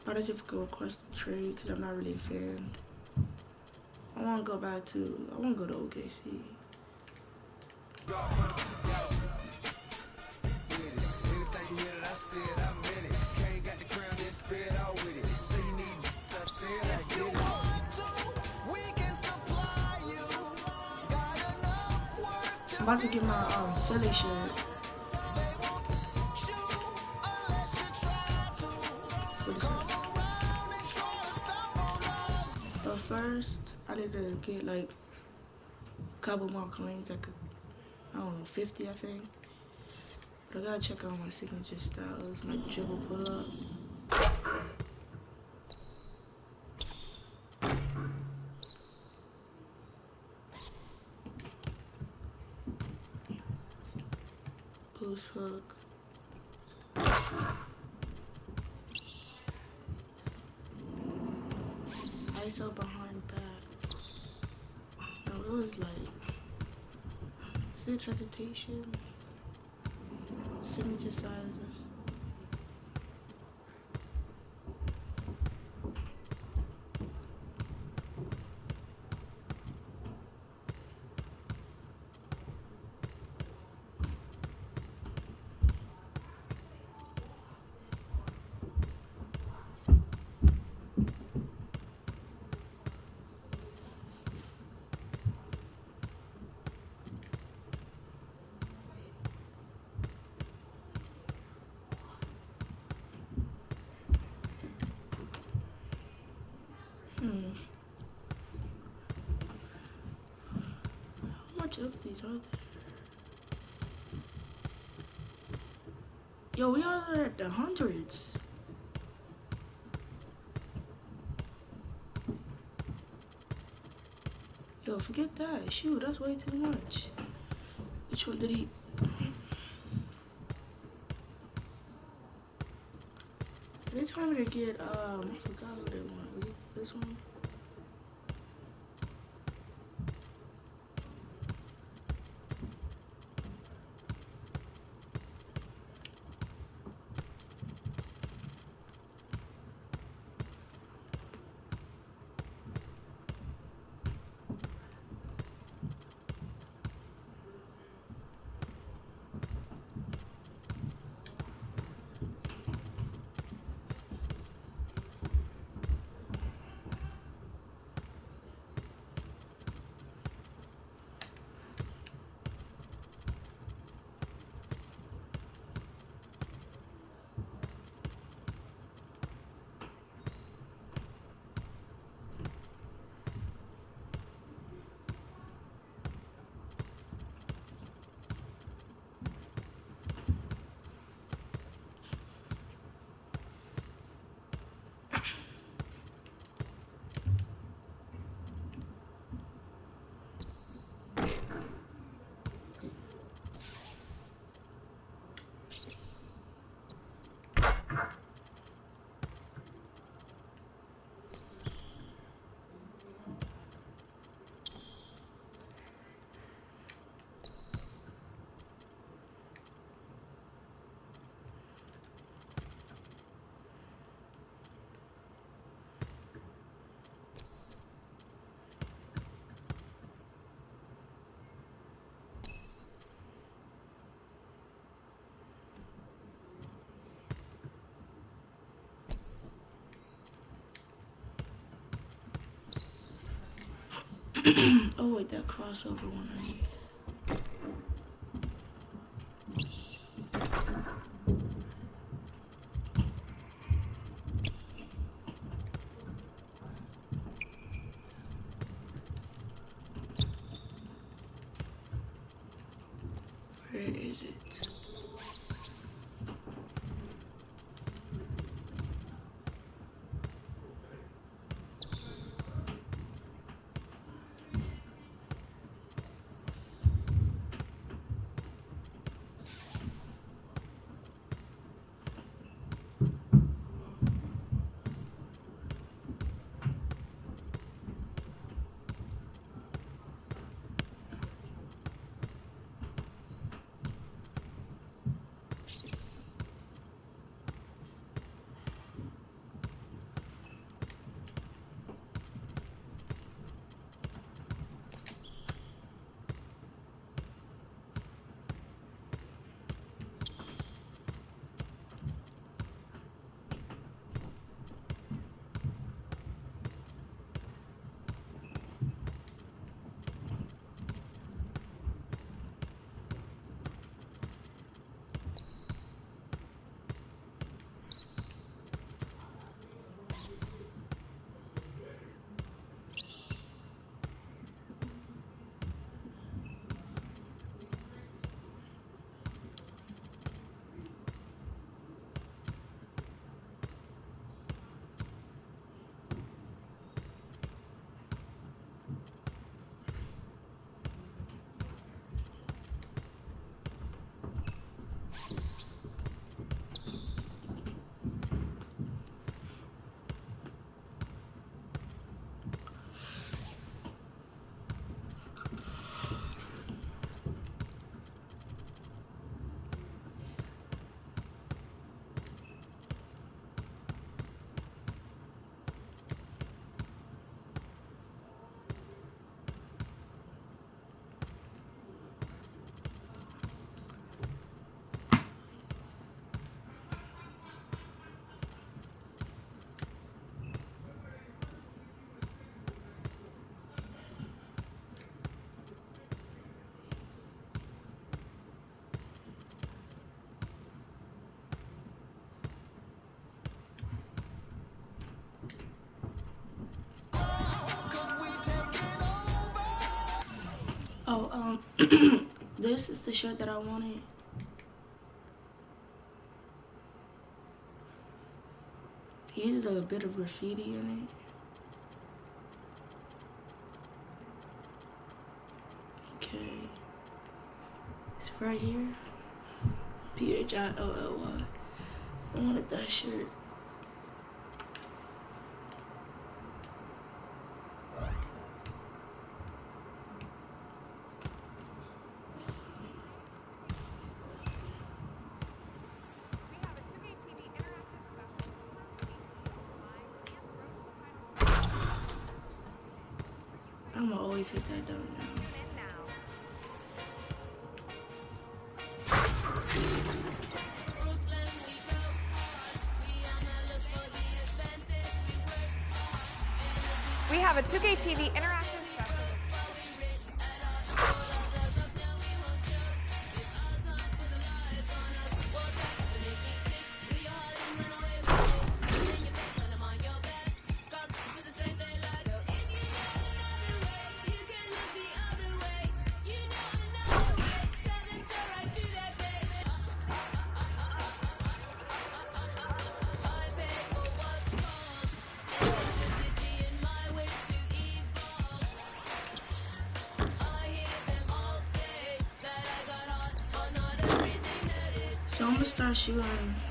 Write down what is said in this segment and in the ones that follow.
I don't know if I could request a trade because I'm not really a fan. I want to go back to. I want to go to OKC. I'm about to get my Philly shirt. What is that? But first, I need to get like a couple more coins. I don't know, 50 I think. But I gotta check out my signature styles, my dribble pull up. Post hook. ISO behind back. No, it was like, is it hesitation? Signature size. How much of these are there? Yo, we are at the hundreds. Yo, forget that. Shoot, that's way too much. Which one did he? They told me to get, I forgot what they want. Was it this one? Oh wait, that crossover one I need. Where is it? This is the shirt that I wanted. He uses like a bit of graffiti in it. Okay. It's right here. PHILLY. I wanted that shirt. I'm gonna always hit that dunk now. We have a 2K TV interactive special. So I'm gonna start shooting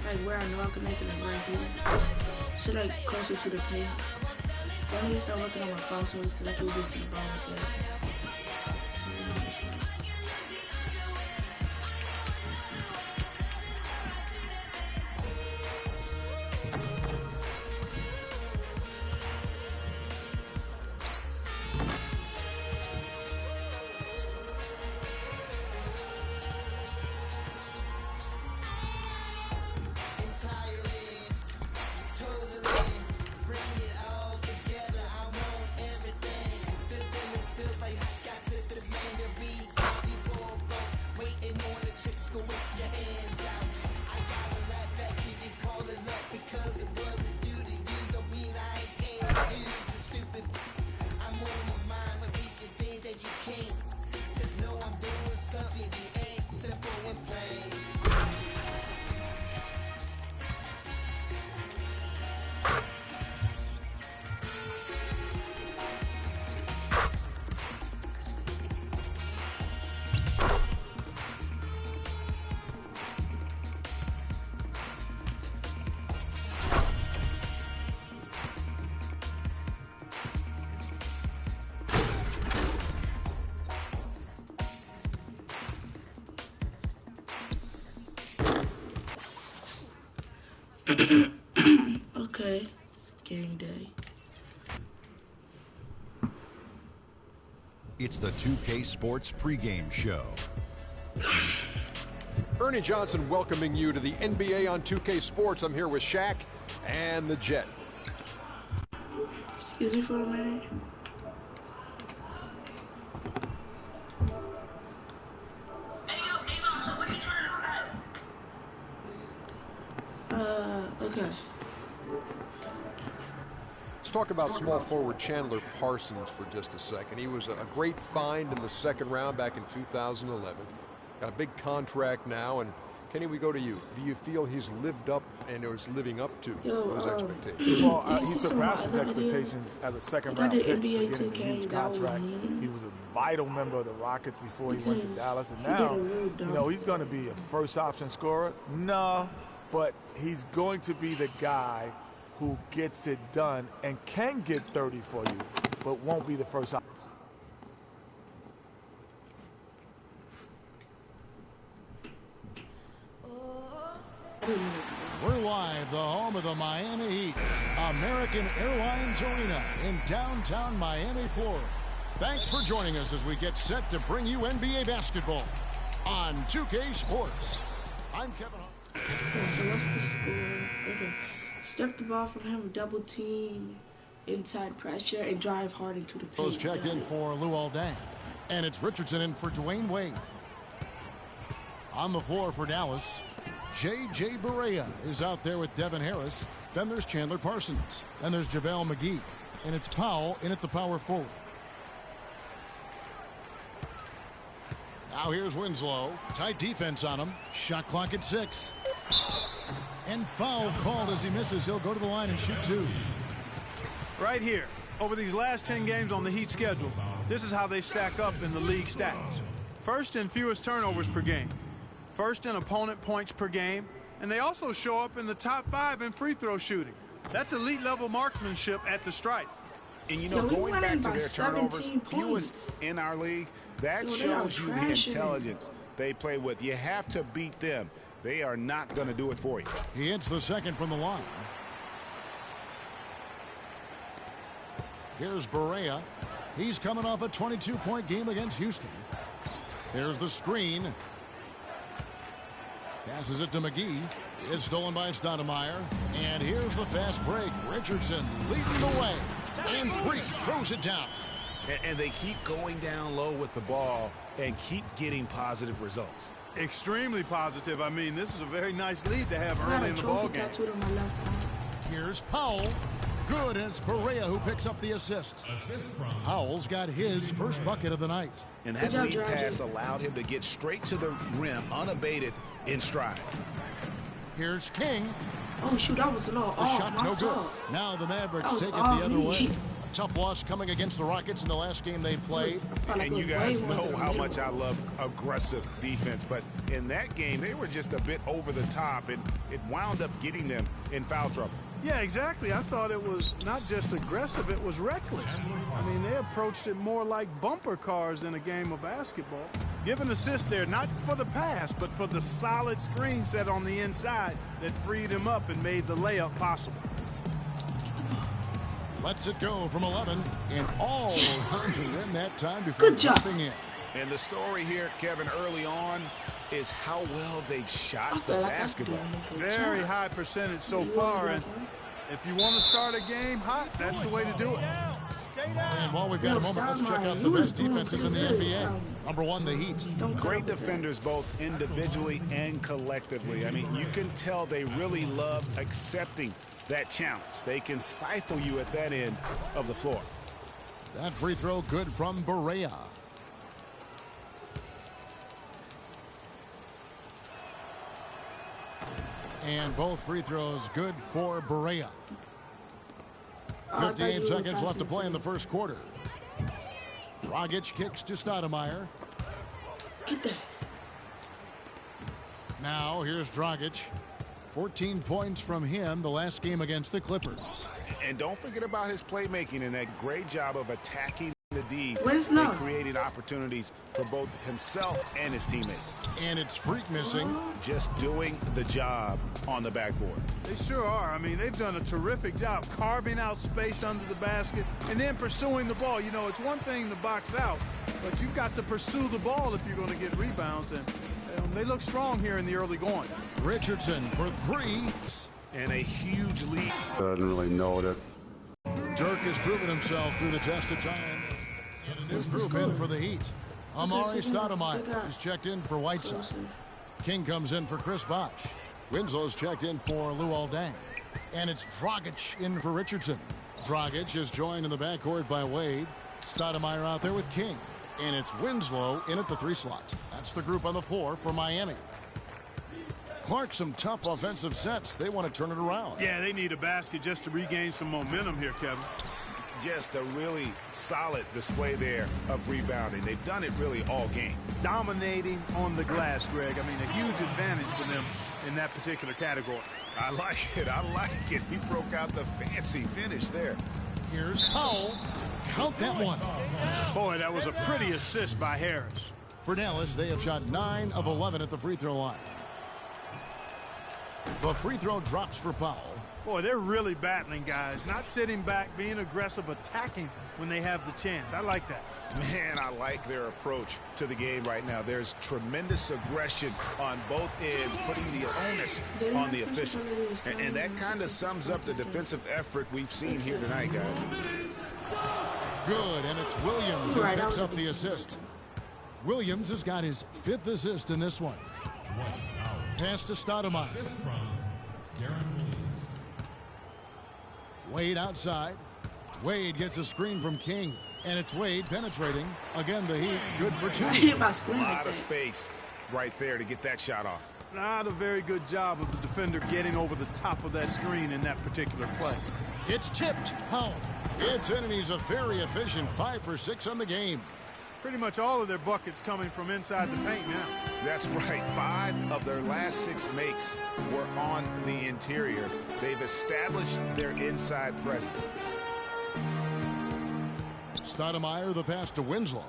like where I know I can make it, like right here. So like closer to the paint. I need to start working on my false ways because I can do some ball with that. Okay, it's game day. It's the 2K Sports pregame show. Ernie Johnson welcoming you to the NBA on 2K Sports. I'm here with Shaq and the Jet. Excuse me for a minute. Okay. Let's talk about small forward Chandler Parsons for just a second. He was a great find in the second round back in 2011. Got a big contract now, and Kenny, we go to you. Do you feel he's lived up and is living up to those expectations? Well, he surpassed his expectations as a second-round pick. NBA Getting 2K, a huge that was contract. mean. He was a vital member of the Rockets before he went to Dallas, and now, you know, he's going to be a first-option scorer. No, but he's going to be the guy who gets it done and can get 30 for you, but won't be the first option. We're live, the home of the Miami Heat, American Airlines Arena in downtown Miami, Florida. Thanks for joining us as we get set to bring you NBA basketball on 2K Sports. I'm Kevin Hart. So what's the score? Okay. Step the ball from him, double team, inside pressure, and drive hard into the paint. Those check in for Luol Deng. And it's Richardson in for Dwayne Wade. On the floor for Dallas, J.J. Barea is out there with Devin Harris. Then there's Chandler Parsons. Then there's JaVale McGee. And it's Powell in at the power forward. Now here's Winslow. Tight defense on him. Shot clock at 6. And foul called as he misses. He'll go to the line and shoot 2. Right here, over these last 10 games on the Heat schedule, this is how they stack up in the league stats. First in fewest turnovers per game. First in opponent points per game. And they also show up in the top 5 in free throw shooting. That's elite level marksmanship at the stripe. And, you know, going back to their turnovers, fewest in our league, that shows you the intelligence they play with. You have to beat them. They are not going to do it for you. He hits the second from the line. Here's Barea. He's coming off a 22-point game against Houston. There's the screen. Passes it to McGee. It's stolen by Stoudemire. And here's the fast break. Richardson leading the way. And Freak throws it down. And they keep going down low with the ball and keep getting positive results. Extremely positive. I mean, this is a very nice lead to have early in the ball game. Here's Powell. Good, and it's Barea who picks up the assist. Powell's got his first bucket of the night. And that lead pass allowed him to get straight to the rim, unabated, in stride. Here's King. Oh, shoot, that was low. The shot no good. Now the Mavericks take it the other way. A tough loss coming against the Rockets in the last game they played. And you guys know how much I love aggressive defense, but in that game, they were just a bit over the top, and it wound up getting them in foul trouble. Yeah, exactly. I thought it was not just aggressive, it was reckless. I mean, they approached it more like bumper cars than a game of basketball. Give an assist there, not for the pass, but for the solid screen set on the inside that freed him up and made the layup possible. Lets it go from 11, and all in that time before dropping in. And the story here, Kevin, early on is how well they've shot the basketball. Very high percentage so far, and if you want to start a game hot, that's the way to do it. And while we've got a moment, let's check out the best defenses in the NBA. Number 1, the Heat. Great defenders both individually and collectively. I mean, you can tell they really love accepting that challenge. They can stifle you at that end of the floor. That free throw good from Barea. And both free throws good for Barea. 58 seconds left to play in the first quarter. Dragic kicks to Stoudemire. Get that. Now here's Dragic. 14 points from him the last game against the Clippers. And don't forget about his playmaking and that great job of attacking the D. Winslow. They created opportunities for both himself and his teammates. And it's Freak missing. Just doing the job on the backboard. They sure are. I mean, they've done a terrific job carving out space under the basket and then pursuing the ball. You know, it's one thing to box out, but you've got to pursue the ball if you're going to get rebounds. And they look strong here in the early going. Richardson for 3. And a huge lead. I didn't really know that. Dirk has proven himself through the test of time. New group in for the Heat. Amari Stoudemire is checked in for Whiteside. King comes in for Chris Bosh. Winslow's checked in for Luol Deng. And it's Dragic in for Richardson. Dragic is joined in the backcourt by Wade. Stoudemire out there with King. And it's Winslow in at the 3 slot. That's the group on the floor for Miami. Clark, some tough offensive sets. They want to turn it around. Yeah, they need a basket just to regain some momentum here, Kevin. Just a really solid display there of rebounding. They've done it really all game. Dominating on the glass, Greg. I mean, a huge advantage for them in that particular category. I like it. I like it. He broke out the fancy finish there. Here's Powell. Count that one. Boy, that was a pretty assist by Harris. For Dallas, they have shot 9 of 11 at the free throw line. The free throw drops for Powell. Boy, they're really battling, guys. Not sitting back, being aggressive, attacking when they have the chance. I like that. Man, I like their approach to the game right now. There's tremendous aggression on both ends, putting the onus on the officials. And that kind of sums up the defensive effort we've seen here tonight, guys. Good, and it's Williams who picks up the assist. Williams has got his 5th assist in this one. Pass to Stoudemire. Wade outside. Wade gets a screen from King. And it's Wade penetrating. Again, the Heat good for two. A lot of space right there to get that shot off. Not a very good job of the defender getting over the top of that screen in that particular play. It's tipped. Powell. It's in, and he's a very efficient 5 for 6 on the game. Pretty much all of their buckets coming from inside the paint now. That's right. 5 of their last 6 makes were on the interior. They've established their inside presence. Stoudemire, the pass to Winslow.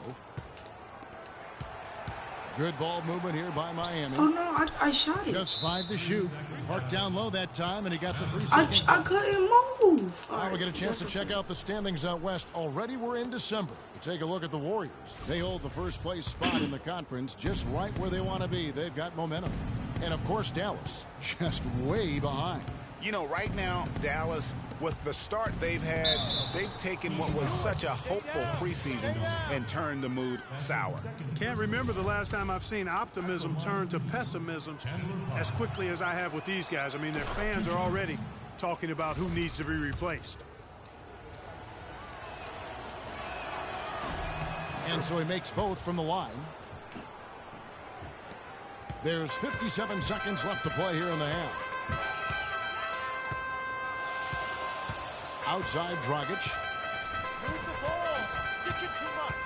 Good ball movement here by Miami. Oh, no, I shot it. Just 5 to shoot. Parked down low that time, and he got the 3 seconds. I couldn't move. Now we get a chance to check out the standings out west. Already we're in December. We take a look at the Warriors. They hold the first place spot in the conference, just right where they want to be. They've got momentum. And, of course, Dallas, just way behind. You know, right now, Dallas, with the start they've had, they've taken what was such a hopeful preseason and turned the mood sour. Can't remember the last time I've seen optimism turn to pessimism as quickly as I have with these guys. I mean, their fans are already talking about who needs to be replaced. And so he makes both from the line. There's 57 seconds left to play here in the half. Outside Dragic. Move the ball. Stick it too much.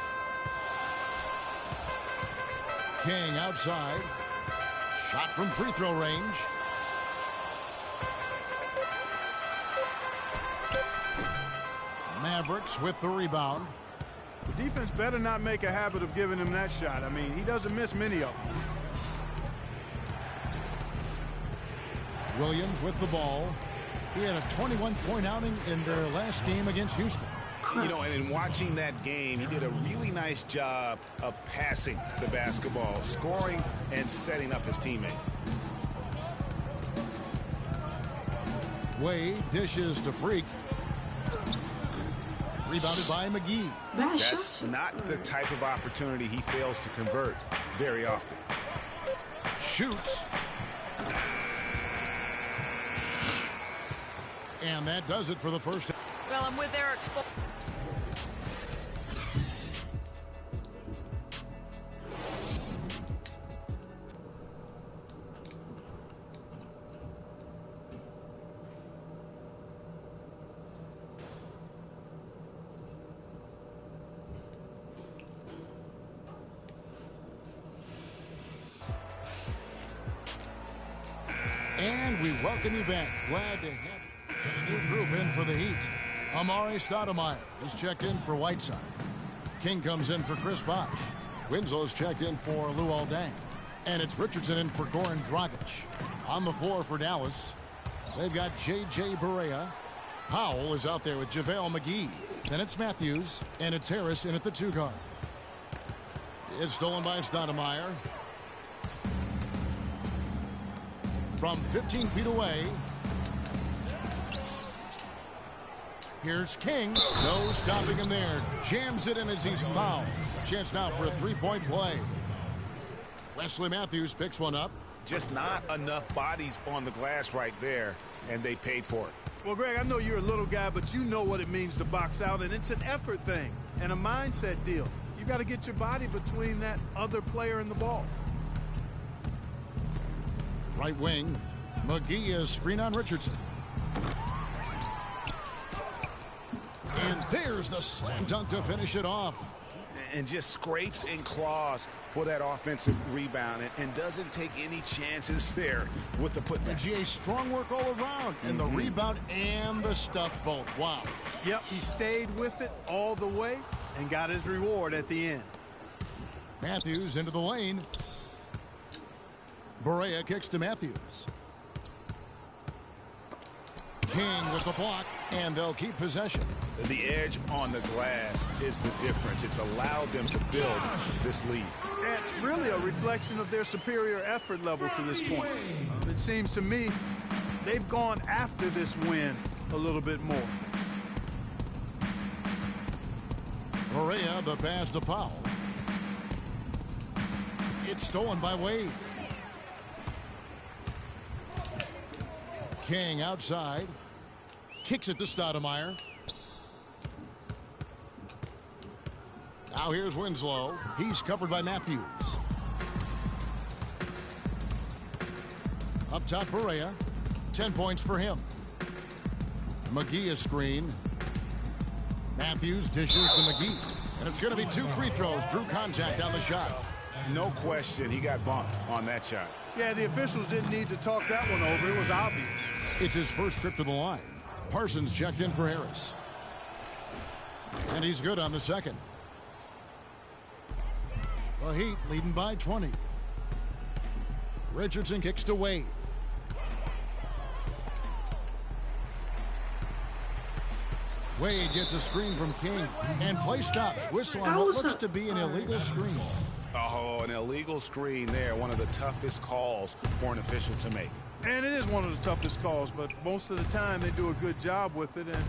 King outside. Shot from free throw range. Mavericks with the rebound. The defense better not make a habit of giving him that shot. I mean, he doesn't miss many of them. Williams with the ball. He had a 21-point outing in their last game against Houston. You know, and in watching that game, he did a really nice job of passing the basketball, scoring, and setting up his teammates. Wade dishes to Freak. Rebounded by McGee. That's not the type of opportunity he fails to convert very often. Shoots. And that does it for the first. Well, I'm with Eric. And we welcome you back. Glad to have new group in for the Heat. Amari Stoudemire is checked in for Whiteside. King comes in for Chris Bosh. Winslow's checked in for Luol Deng. And it's Richardson in for Goran Dragic. On the floor for Dallas, they've got J.J. Barea. Powell is out there with JaVale McGee. Then it's Matthews, and it's Harris in at the 2 guard. It's stolen by Stoudemire. From 15 feet away, here's King. No stopping him there. Jams it in as he's fouled. Chance now for a 3-point play. Wesley Matthews picks one up. Just not enough bodies on the glass right there, and they paid for it. Well, Greg, I know you're a little guy, but you know what it means to box out, and it's an effort thing and a mindset deal. You got to get your body between that other player and the ball. Right wing, McGee is screen on Richardson. And there's the slam dunk to finish it off. And just scrapes and claws for that offensive rebound and doesn't take any chances there with the putback. GA, strong work all around, and the rebound and the stuff both. Wow. Yep, he stayed with it all the way and got his reward at the end. Matthews into the lane. Barea kicks to Matthews. King with the block, and they'll keep possession. The edge on the glass is the difference. It's allowed them to build this lead. And it's really a reflection of their superior effort level to this point. It seems to me they've gone after this win a little bit more. Barea, the pass to Powell. It's stolen by Wade. King outside. Kicks it to Stoudemire. Now here's Winslow. He's covered by Matthews. Up top, Barea. 10 points for him. McGee a screen. Matthews dishes to McGee. And it's going to be 2 free throws. Drew contact on the shot. No question, he got bumped on that shot. Yeah, the officials didn't need to talk that one over. It was obvious. It's his first trip to the line. Parsons checked in for Harris. And he's good on the second. The Heat leading by 20. Richardson kicks to Wade. Wade gets a screen from King. And play stops. Whistle on what looks to be an illegal screen. Oh, an illegal screen there. One of the toughest calls for an official to make. And it is one of the toughest calls, but most of the time they do a good job with it. And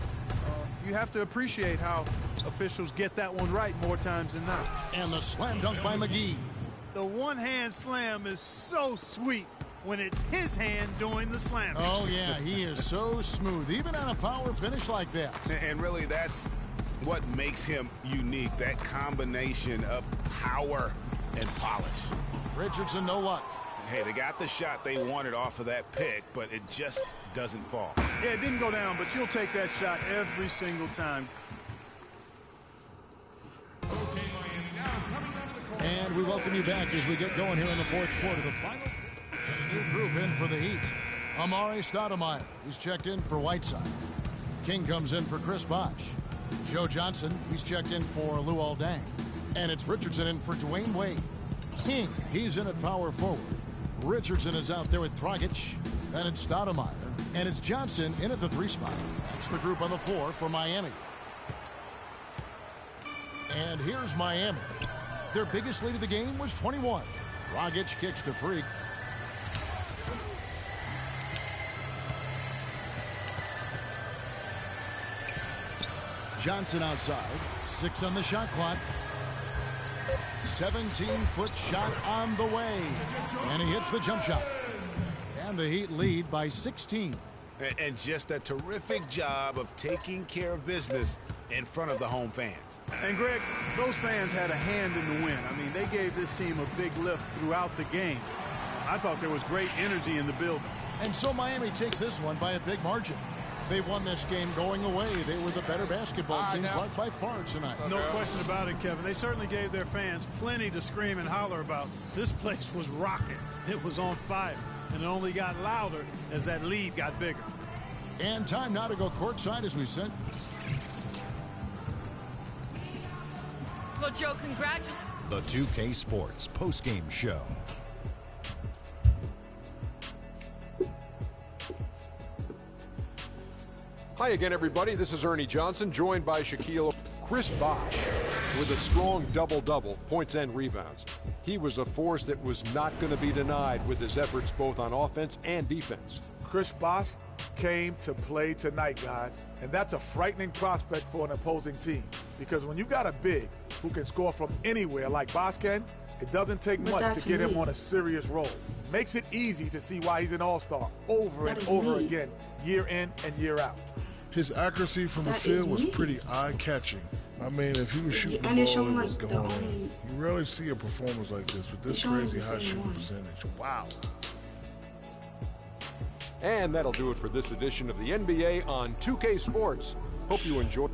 you have to appreciate how officials get that one right more times than not. And the slam dunk by McGee. The one-hand slam is so sweet when it's his hand doing the slam. Oh, yeah, he is so smooth, even on a power finish like that. And really, that's what makes him unique, that combination of power and polish. Richardson, no luck. Hey, they got the shot they wanted off of that pick, but it just doesn't fall. Yeah, it didn't go down, but you'll take that shot every single time. And we welcome you back as we get going here in the fourth quarter. The final new group in for the Heat. Amari Stoudemire. He's checked in for Whiteside. King comes in for Chris Bosh. Joe Johnson, he's checked in for Luol Deng. And it's Richardson in for Dwayne Wade. King, he's in at power forward. Richardson is out there with Dragic. Then it's Stoudemire. And it's Johnson in at the 3 spot. That's the group on the floor for Miami. And here's Miami. Their biggest lead of the game was 21. Dragic kicks to Freak. Johnson outside. 6 on the shot clock. 17-foot shot on the way. And he hits the jump shot. And the Heat lead by 16. And just a terrific job of taking care of business in front of the home fans. And Greg, those fans had a hand in the win. I mean, they gave this team a big lift throughout the game. I thought there was great energy in the building. And so Miami takes this one by a big margin. They won this game going away. They were the better basketball team by far tonight. No question about it, Kevin. They certainly gave their fans plenty to scream and holler about. This place was rocking. It was on fire. And it only got louder as that lead got bigger. And time now to go courtside as we send. Well, Joe, congratulations. The 2K Sports postgame show. Hi again, everybody. This is Ernie Johnson, joined by Shaquille. Chris Bosh with a strong double-double, points and rebounds. He was a force that was not going to be denied with his efforts both on offense and defense. Chris Bosh came to play tonight, guys, and that's a frightening prospect for an opposing team, because when you got a big who can score from anywhere like Bosh can, it doesn't take much to get him on a serious roll. Makes it easy to see why he's an all-star over and over again, year in and year out. His accuracy from the field was pretty eye-catching. I mean, if he was shooting the ball, it was going in. You rarely see a performance like this with this crazy high shooting percentage. Wow. And that'll do it for this edition of the NBA on 2K Sports. Hope you enjoyed.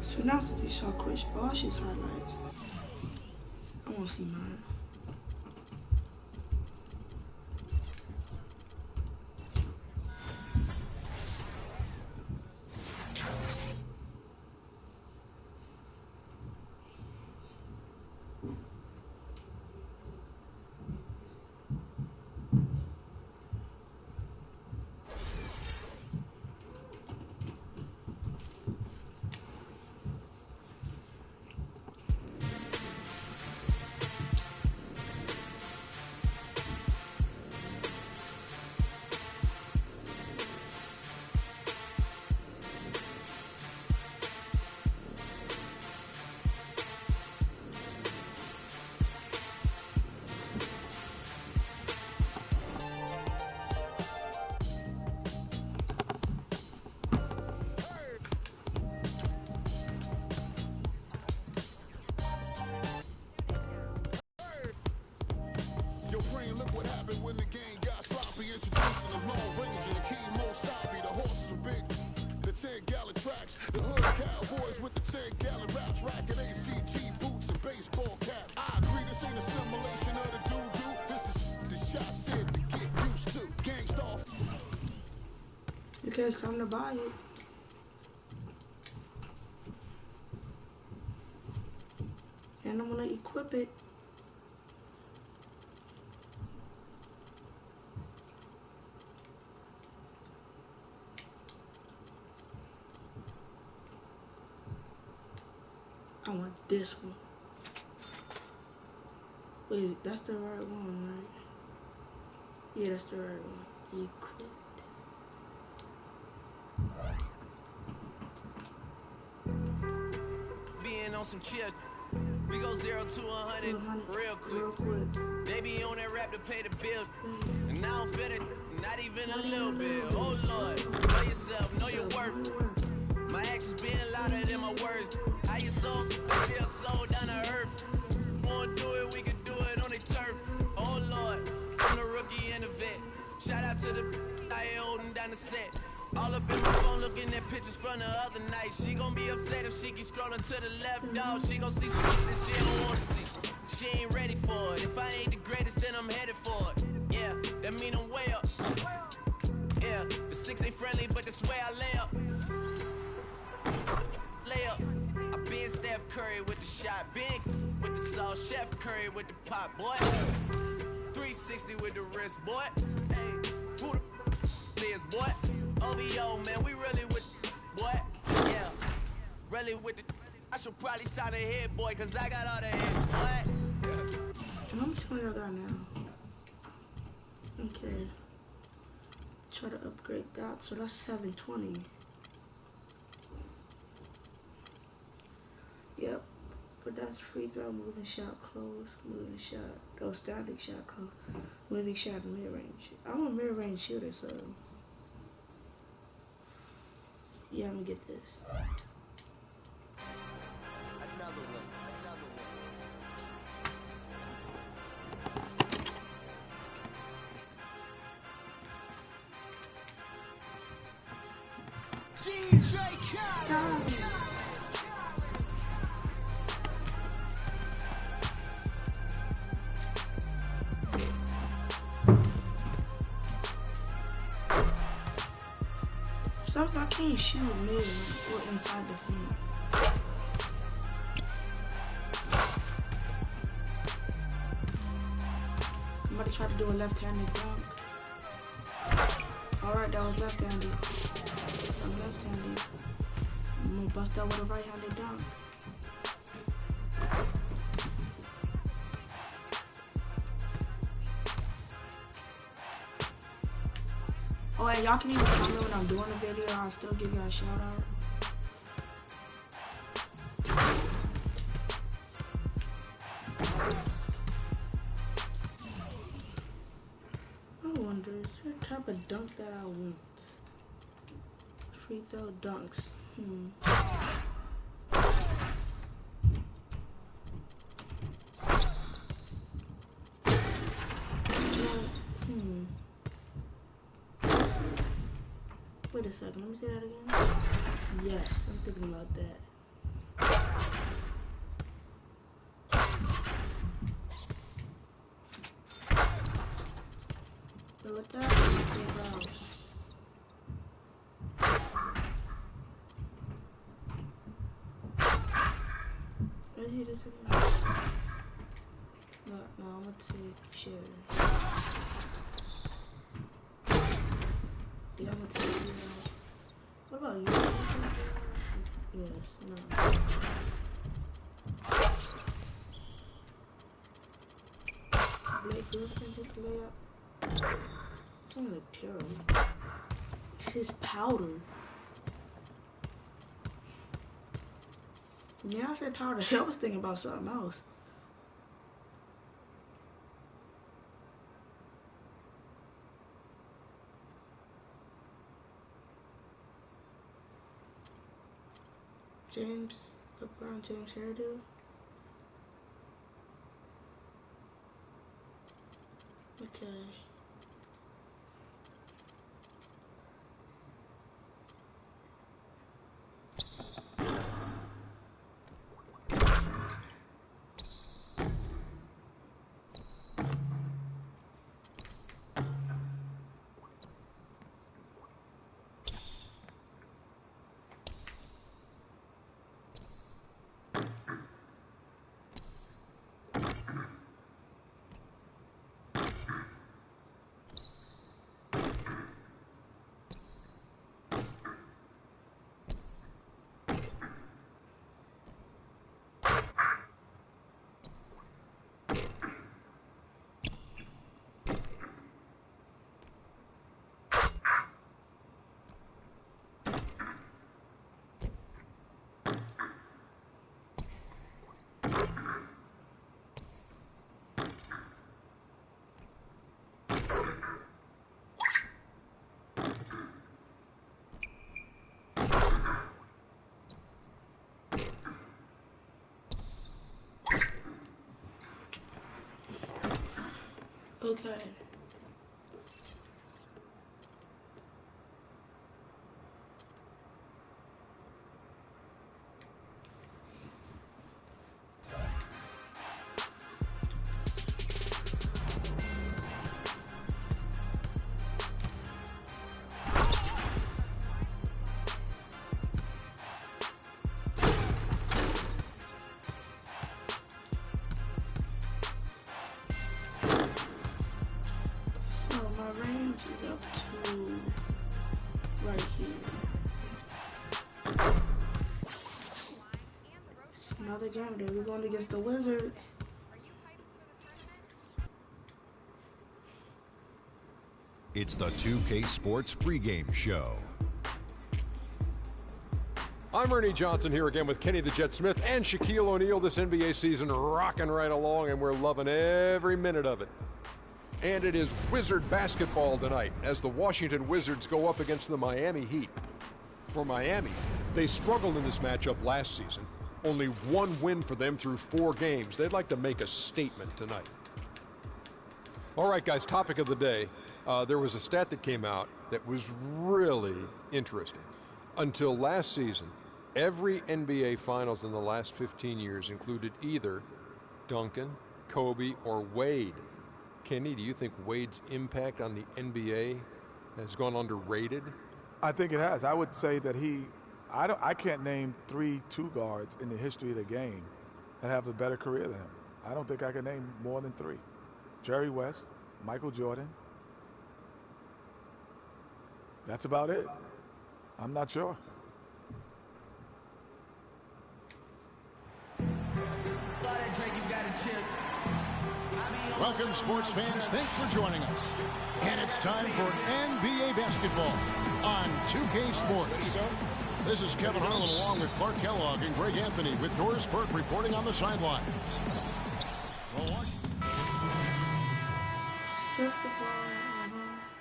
So now that you saw Chris Bosh's highlights, I want to see mine. boys with the 10-gallon raps, racking ACG boots and baseball caps. I agree, this ain't a simulation of the doo-doo. This is the shot said to get used to. Gangsta off. Okay, it's time to buy it. And I'm gonna equip it. I want this one. Wait, that's the right one, right? Yeah, that's the right one. Equip. Being on some chill. We go 0 to 100 real quick. They be on that rap to pay the bills. And I don't feel it, not even a little bit. Oh Lord, know yourself, know your worth. My actions being louder than my words. How you so, still so down to earth. Wanna do it, we can do it on the turf. Oh Lord, I'm the rookie and the vet. Shout out to the I ain't holding down the set. All up in my phone looking at pictures from the other night. She gon' be upset if she keep scrolling to the left, dog. She gon' see some shit that she don't wanna see. She ain't ready for it. If I ain't the greatest, then I'm headed for it. Yeah, that mean I'm way up. Yeah, the 6 ain't friendly, but that's where I lay up. Lay up. I been Steph Curry with the shot, big with the sauce, Chef Curry with the pop, boy. 360 with the wrist, boy. Hey, who the is, boy? OVO, man, we really with boy. Yeah, really with the. I should probably sign a hit, boy, cause I got all the hits, boy. How much money I got now? Okay. Try to upgrade that, so that's 720. Yep. But that's free throw, moving shot, close, moving shot. Oh, static shot, close, moving shot, mid range. I'm a mid range shooter, so. Yeah, I'm gonna get this. Another one. DJ Khaled. Sometimes I can't shoot mid or inside the paint. I'm about to try to do a left-handed dunk. Alright, that was left-handed. I'm left-handed. I'm gonna bust out with a right-handed dunk. Oh, and y'all can even comment when I'm doing the video. I'll still give y'all a shout out. I wonder, is there a type of dunk that I want? Free throw dunks. Wait a second, let me say that again. Yes, I'm thinking about that. So with that, I'm out. Let's do this again. No, I'm gonna take share. Yeah, I'm gonna take you out. What about you? Yes, no. Blake Griffin, his layup. It's gonna look terrible. His powder. Yeah, I said powder. I was thinking about something else. LeBron James hairdo. Okay. Okay. Is up to right here. Another game day. We're going against the Wizards. It's the 2K Sports pregame show. I'm Ernie Johnson here again with Kenny the Jet Smith and Shaquille O'Neal. This NBA season rocking right along, and we're loving every minute of it. And it is Wizard basketball tonight as the Washington Wizards go up against the Miami Heat. For Miami, they struggled in this matchup last season. Only one win for them through 4 games. They'd like to make a statement tonight. All right, guys, topic of the day. There was a stat that came out that was really interesting. Until last season, every NBA Finals in the last 15 years included either Duncan, Kobe, or Wade. Kenny, do you think Wade's impact on the NBA has gone underrated? I think it has. I would say that I can't name 3 two guards in the history of the game that have a better career than him. I don't think I can name more than 3. Jerry West, Michael Jordan. That's about it. I'm not sure. Welcome, sports fans. Thanks for joining us. And it's time for NBA basketball on 2K Sports. This is Kevin Harlan along with Clark Kellogg and Greg Anthony with Doris Burke reporting on the sideline. Strip the ball.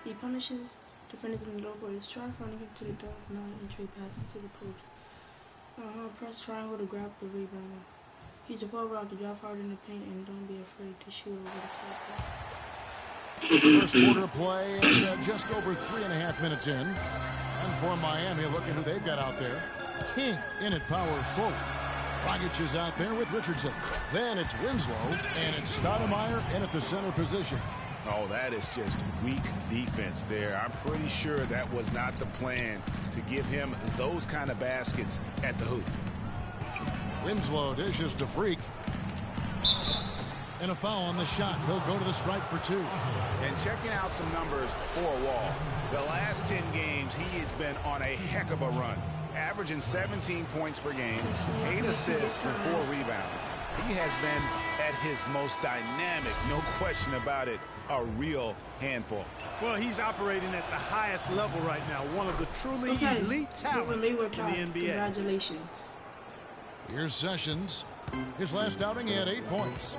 He punishes defenders in the low boards. Try finding him to the dunk, not entry passing to the post. Press triangle to grab the rebound. He's a ball rock to drop hard in the paint and don't be afraid to shoot over the top. First quarter play and just over 3.5 minutes in. And for Miami, look at who they've got out there. King in at power forward. Dragic is out there with Richardson. Then it's Winslow and it's Stoudemire in at the center position. Oh, that is just weak defense there. I'm pretty sure that was not the plan to give him those kind of baskets at the hoop. Winslow dishes to Freak. And a foul on the shot. He'll go to the stripe for 2. And checking out some numbers for Wall. The last 10 games, he has been on a heck of a run. Averaging 17 points per game, 8 assists, and 4 rebounds. He has been at his most dynamic, no question about it, a real handful. Well, he's operating at the highest level right now. One of the truly elite talents in the NBA. Congratulations. Here's Sessions. His last outing, he had 8 points.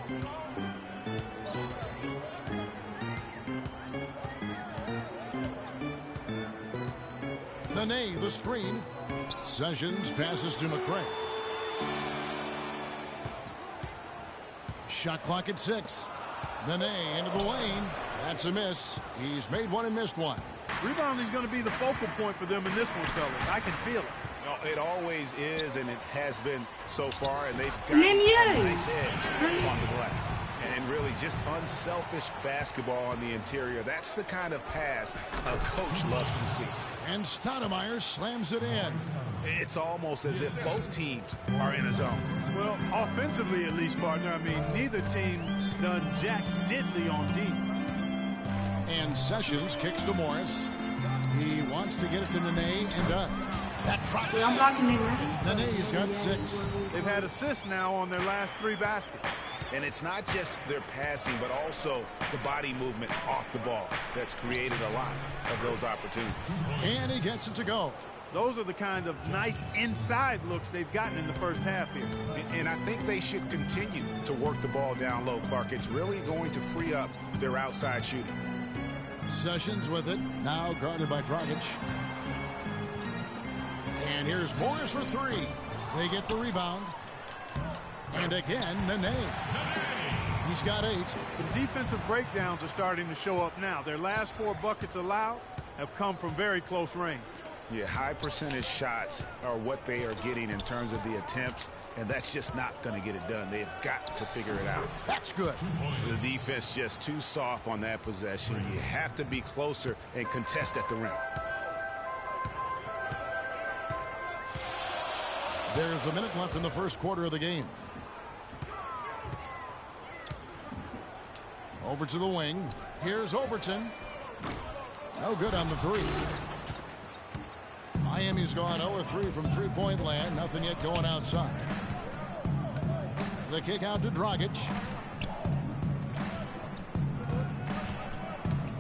Nene, the screen. Sessions passes to McCray. Shot clock at 6. Nene into the lane. That's a miss. He's made one and missed one. Rebounding is going to be the focal point for them in this one, fellas. I can feel it. It always is, and it has been so far, and they've got a nice edge on the glass. And really just unselfish basketball on the interior. That's the kind of pass a coach loves to see. And Stoudemire slams it in. It's almost as if both teams are in a zone. Well, offensively at least, partner. I mean, neither team's done jack diddly on D. And Sessions kicks to Morris. He wants to get it to Nene and does. That drops. I'm blocking Nene. Nene's got 6. They've had assists now on their last 3 baskets. And it's not just their passing, but also the body movement off the ball that's created a lot of those opportunities. And he gets it to go. Those are the kind of nice inside looks they've gotten in the first half here. And I think they should continue to work the ball down low, Clark. It's really going to free up their outside shooting. Sessions with it, now guarded by Dragic. And here's Morris for 3. They get the rebound. And again, Nene. He's got 8. Some defensive breakdowns are starting to show up now. Their last 4 buckets allowed have come from very close range. Yeah, high percentage shots are what they are getting in terms of the attempts, and that's just not going to get it done. They've got to figure it out. That's good. The defense just too soft on that possession. You have to be closer and contest at the rim. There's a minute left in the first quarter of the game. Over to the wing. Here's Overton. No good on the 3. Miami's gone 0-3 from three-point land. Nothing yet going outside. The kick out to Dragic.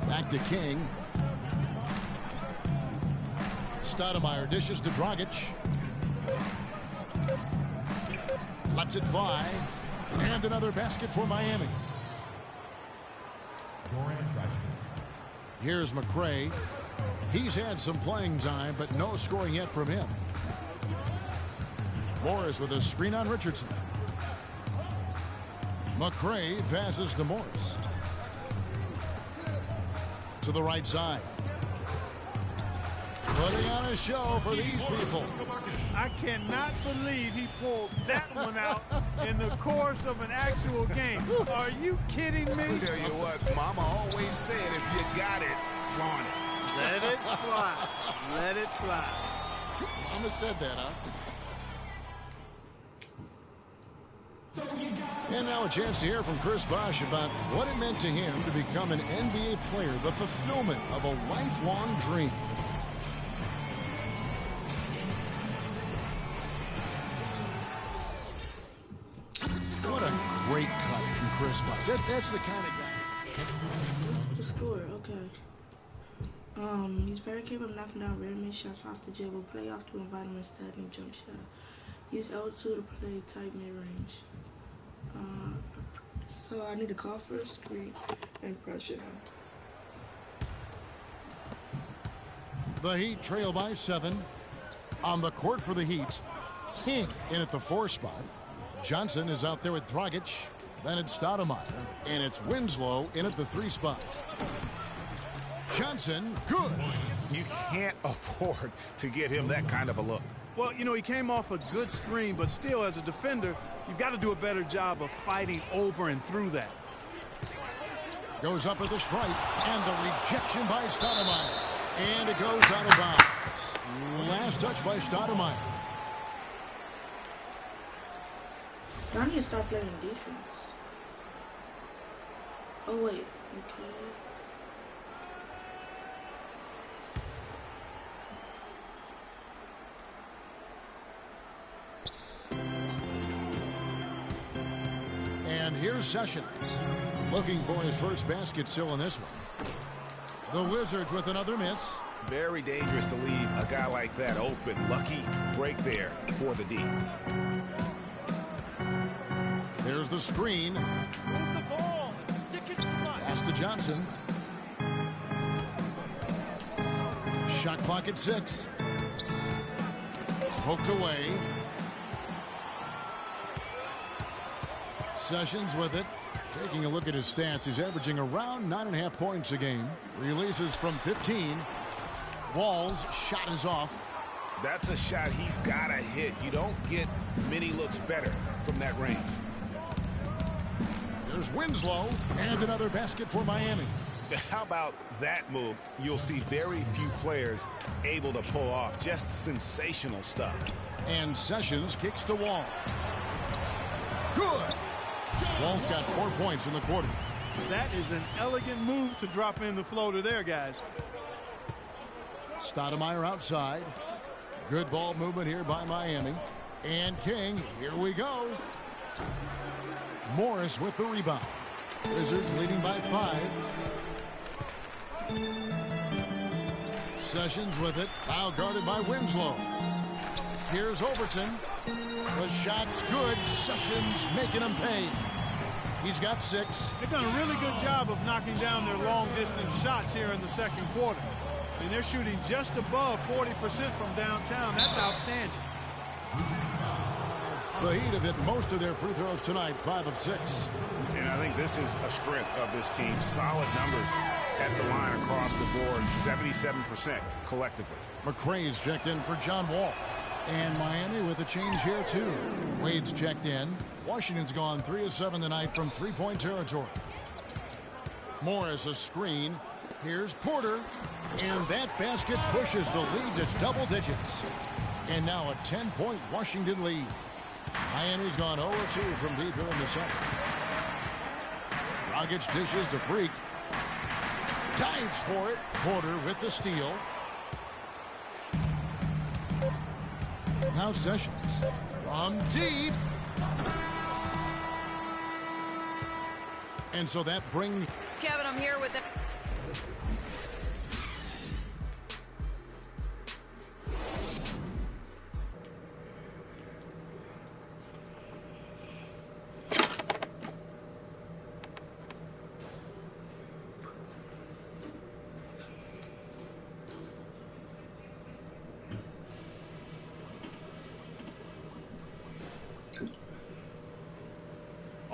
Back to King. Stoudemire dishes to Dragic. Lets it fly. And another basket for Miami. Here's McRae. He's had some playing time, but no scoring yet from him. Morris with a screen on Richardson. McRae passes to Morris. To the right side. Putting on a show for these people. I cannot believe he pulled that one out in the course of an actual game. Are you kidding me? I tell you what, Mama always said, if you got it, flaunt it. Let it fly. Let it fly. Mama said that, huh? And now a chance to hear from Chris Bosh about what it meant to him to become an NBA player, the fulfillment of a lifelong dream. What a great cut from Chris Bosh. That's the kind of guy. What's the score? Okay. He's very capable of knocking down ready-made shots off the dribble, play off to invite him instead and jump shot. Use L2 to play tight mid-range. So I need to call for a screen and pressure him. The Heat trail by 7. On the court for the Heat, King in at the 4 spot. Johnson is out there with Dragic. Then it's Stoudemire. And it's Winslow in at the 3 spot. Johnson, good. You can't afford to get him that kind of a look. Well, you know, he came off a good screen, but still, as a defender, you've got to do a better job of fighting over and through that. Goes up at the stripe, and the rejection by Stoudemire. And it goes out of bounds. Last touch by Stoudemire. I need to start playing defense. Oh, wait. Okay. And here's Sessions, looking for his first basket still in this one. The Wizards with another miss. Very dangerous to leave a guy like that open. Lucky break there for the D. There's the screen. Move the ball and stick it to Mike. Pass to Johnson. Shot clock at 6. Poked away. Sessions with it. Taking a look at his stats, he's averaging around 9.5 points a game. Releases from 15. Wall's shot is off. That's a shot he's got to hit. You don't get many looks better from that range. There's Winslow, and another basket for Miami. How about that move? You'll see very few players able to pull off. Just sensational stuff. And Sessions kicks to Wall. Good. Wall's got 4 points in the quarter. That is an elegant move to drop in the floater there, guys. Stoudemire outside. Good ball movement here by Miami. And King, here we go. Morris with the rebound. Wizards leading by 5. Sessions with it. Now guarded by Winslow. Here's Overton. The shot's good. Sessions making him pay. He's got 6. They've done a really good job of knocking down their long-distance shots here in the second quarter. And they're shooting just above 40% from downtown. That's outstanding. The Heat have hit most of their free throws tonight, 5 of 6. And I think this is a strength of this team. Solid numbers at the line across the board, 77% collectively. McRae's checked in for John Wall. And Miami with a change here, too. Wade's checked in. Washington's gone 3 of 7 tonight from three-point territory. Morris a screen. Here's Porter. And that basket pushes the lead to double digits. And now a 10-point Washington lead. Miami's gone 0-2 from deep here in the second. Dragic dishes to Freak. Dives for it. Porter with the steal. Now Sessions from deep. And so that brings... Kevin, I'm here with it.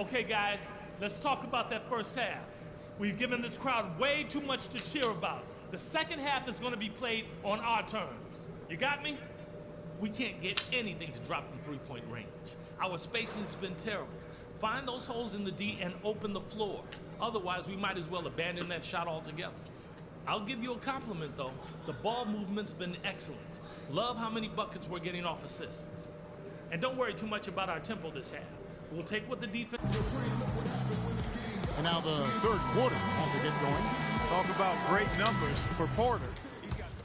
Okay, guys, let's talk about that first half. We've given this crowd way too much to cheer about. The second half is going to be played on our terms. You got me? We can't get anything to drop from three-point range. Our spacing's been terrible. Find those holes in the D and open the floor. Otherwise, we might as well abandon that shot altogether. I'll give you a compliment, though. The ball movement's been excellent. Love how many buckets we're getting off assists. And don't worry too much about our tempo this half. We'll take what the defense... And now the third quarter has to get going. Talk about great numbers for Porter.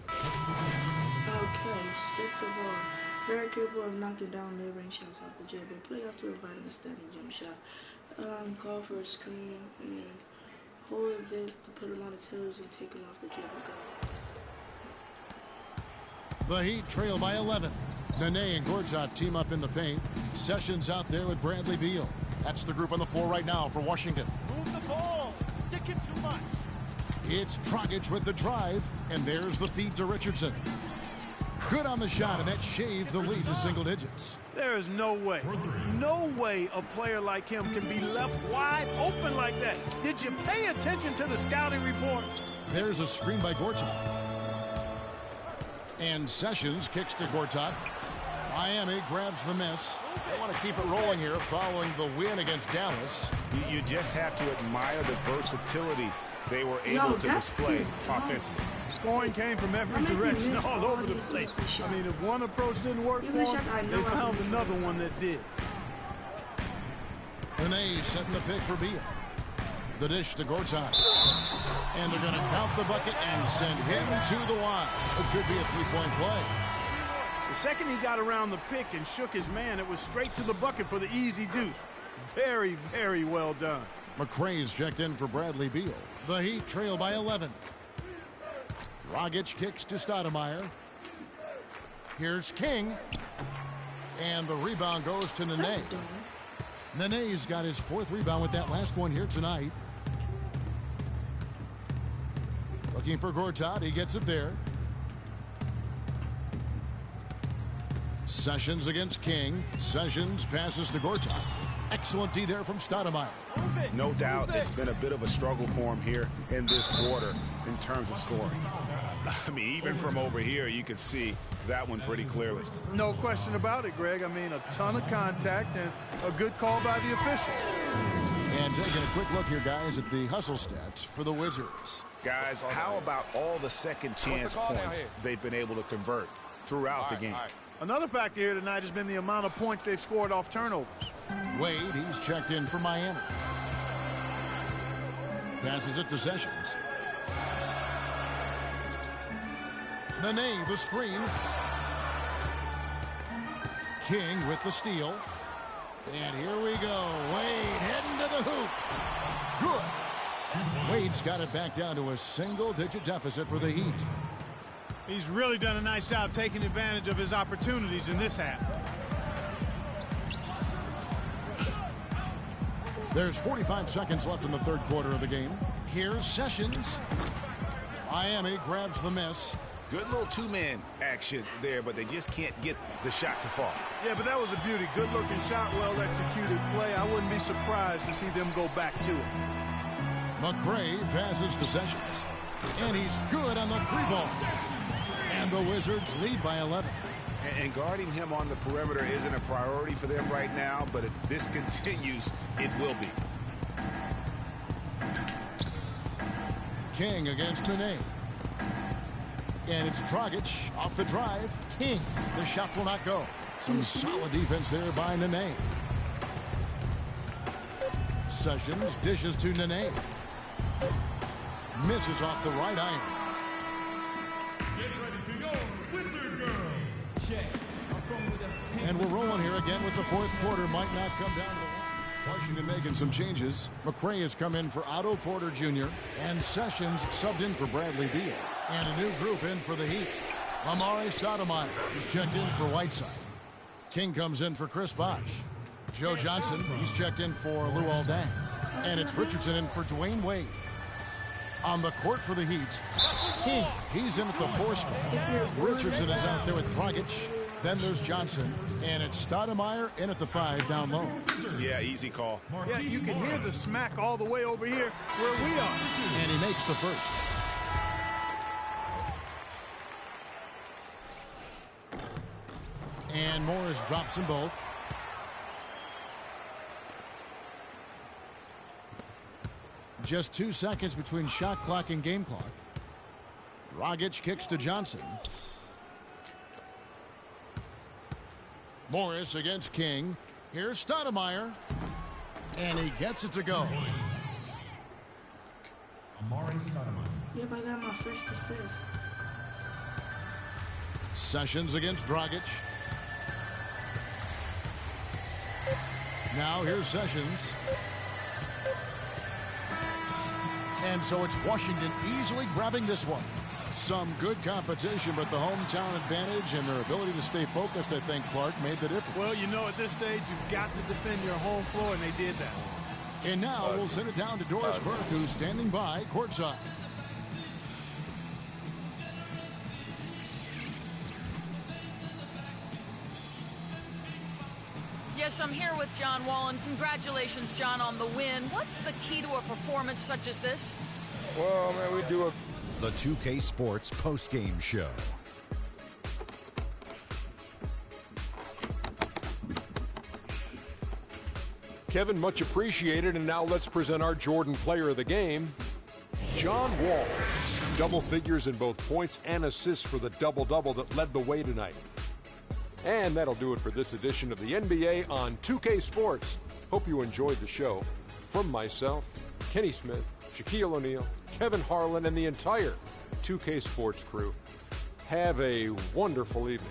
Okay, strip the ball. Very capable of knocking down mid-range shots off the jab, but play off to provide him a standing jump shot. Call for a screen and hold this to put him on his heels and take him off the jab. The Heat trail by 11. Nene and Gortat team up in the paint. Sessions out there with Bradley Beal. That's the group on the floor right now for Washington. Move the ball. Stick it too much. It's Dragic with the drive, and there's the feed to Richardson. Good on the shot, and that shaves the lead to single digits. There is no way a player like him can be left wide open like that. Did you pay attention to the scouting report? There's a screen by Gortat. And Sessions kicks to Gortat. Miami grabs the miss. They want to keep it rolling here following the win against Dallas. You just have to admire the versatility they were able to display offensively. Scoring came from every direction, all over the place. I mean, if one approach didn't work for them, they found another one that did. Nene setting the pick for Beal. The dish to Gortat. And they're going to count the bucket and send him to the line. It could be a three-point play. The second he got around the pick and shook his man, it was straight to the bucket for the easy deuce. Very, very well done. McRae's checked in for Bradley Beal. The Heat trail by 11. Dragic kicks to Stoudemire. Here's King. And the rebound goes to Nene. Nene's got his fourth rebound with that last one here tonight. Looking for Gortat. He gets it there. Sessions against King. Sessions passes to Gortat. Excellent D there from Stoudemire. No doubt it's been a bit of a struggle for him here in this quarter in terms of scoring. I mean, even from over here, you could see that one pretty clearly. No question about it, Greg. I mean, a ton of contact and a good call by the official. And taking a quick look here, guys, at the hustle stats for the Wizards. Guys, how about all the second chance points they've been able to convert throughout the game? Another factor here tonight has been the amount of points they've scored off turnovers. Wade, he's checked in for Miami. Passes it to Sessions. Nene, the screen. King with the steal. And here we go. Wade heading to the hoop. Good. Wade's got it back down to a single-digit deficit for the Heat. He's really done a nice job taking advantage of his opportunities in this half. There's 45 seconds left in the third quarter of the game. Here's Sessions. Miami grabs the miss. Good little two-man action there, but they just can't get the shot to fall. Yeah, but that was a beauty. Good-looking shot, well-executed play. I wouldn't be surprised to see them go back to it. McRae passes to Sessions. And he's good on the 3-ball. And the Wizards lead by 11. And guarding him on the perimeter isn't a priority for them right now, but if this continues, it will be. King against Nene. And it's Dragic off the drive. King. The shot will not go. Some solid defense there by Nene. Sessions dishes to Nene. Misses off the right iron. Get ready to go, Wizard Girls. Check. And we're rolling here again with the fourth quarter. Might not come down to the line. Washington making some changes. McRae has come in for Otto Porter Jr. And Sessions subbed in for Bradley Beal. And a new group in for the Heat. Amare Stoudemire is checked in for Whiteside. King comes in for Chris Bosh. Joe Johnson, he's checked in for Luol Deng. And it's Richardson in for Dwayne Wade. On the court for the Heat, King, he's in at the 4 spot. Richardson is out there with Dragic. Then there's Johnson, and it's Stoudemire in at the 5 down low. Yeah, easy call. Yeah, you can hear the smack all the way over here where we are. And he makes the first. And Morris drops them both. Just 2 seconds between shot clock and game clock. Dragic kicks to Johnson. Morris against King. Here's Stoudemire. And he gets it to go. Amare Stoudemire. Yep, I got my first assist. Sessions against Dragic. Now here's Sessions. And so it's Washington easily grabbing this one. Some good competition, but the hometown advantage and their ability to stay focused, I think, Clark, made the difference. Well, you know, at this stage, you've got to defend your home floor, and they did that. And now we'll send it down to Doris Burke, who's standing by courtside. Yes, I'm here with John Wallen. Congratulations, John, on the win. What's the key to a performance such as this? Well, man, we do a... The 2K Sports postgame show. Kevin, much appreciated, and now let's present our Jordan Player of the Game, John Wall. Double figures in both points and assists for the double-double that led the way tonight. And that'll do it for this edition of the NBA on 2K Sports. Hope you enjoyed the show. From myself, Kenny Smith, Shaquille O'Neal, Kevin Harlan, and the entire 2K Sports crew, have a wonderful evening.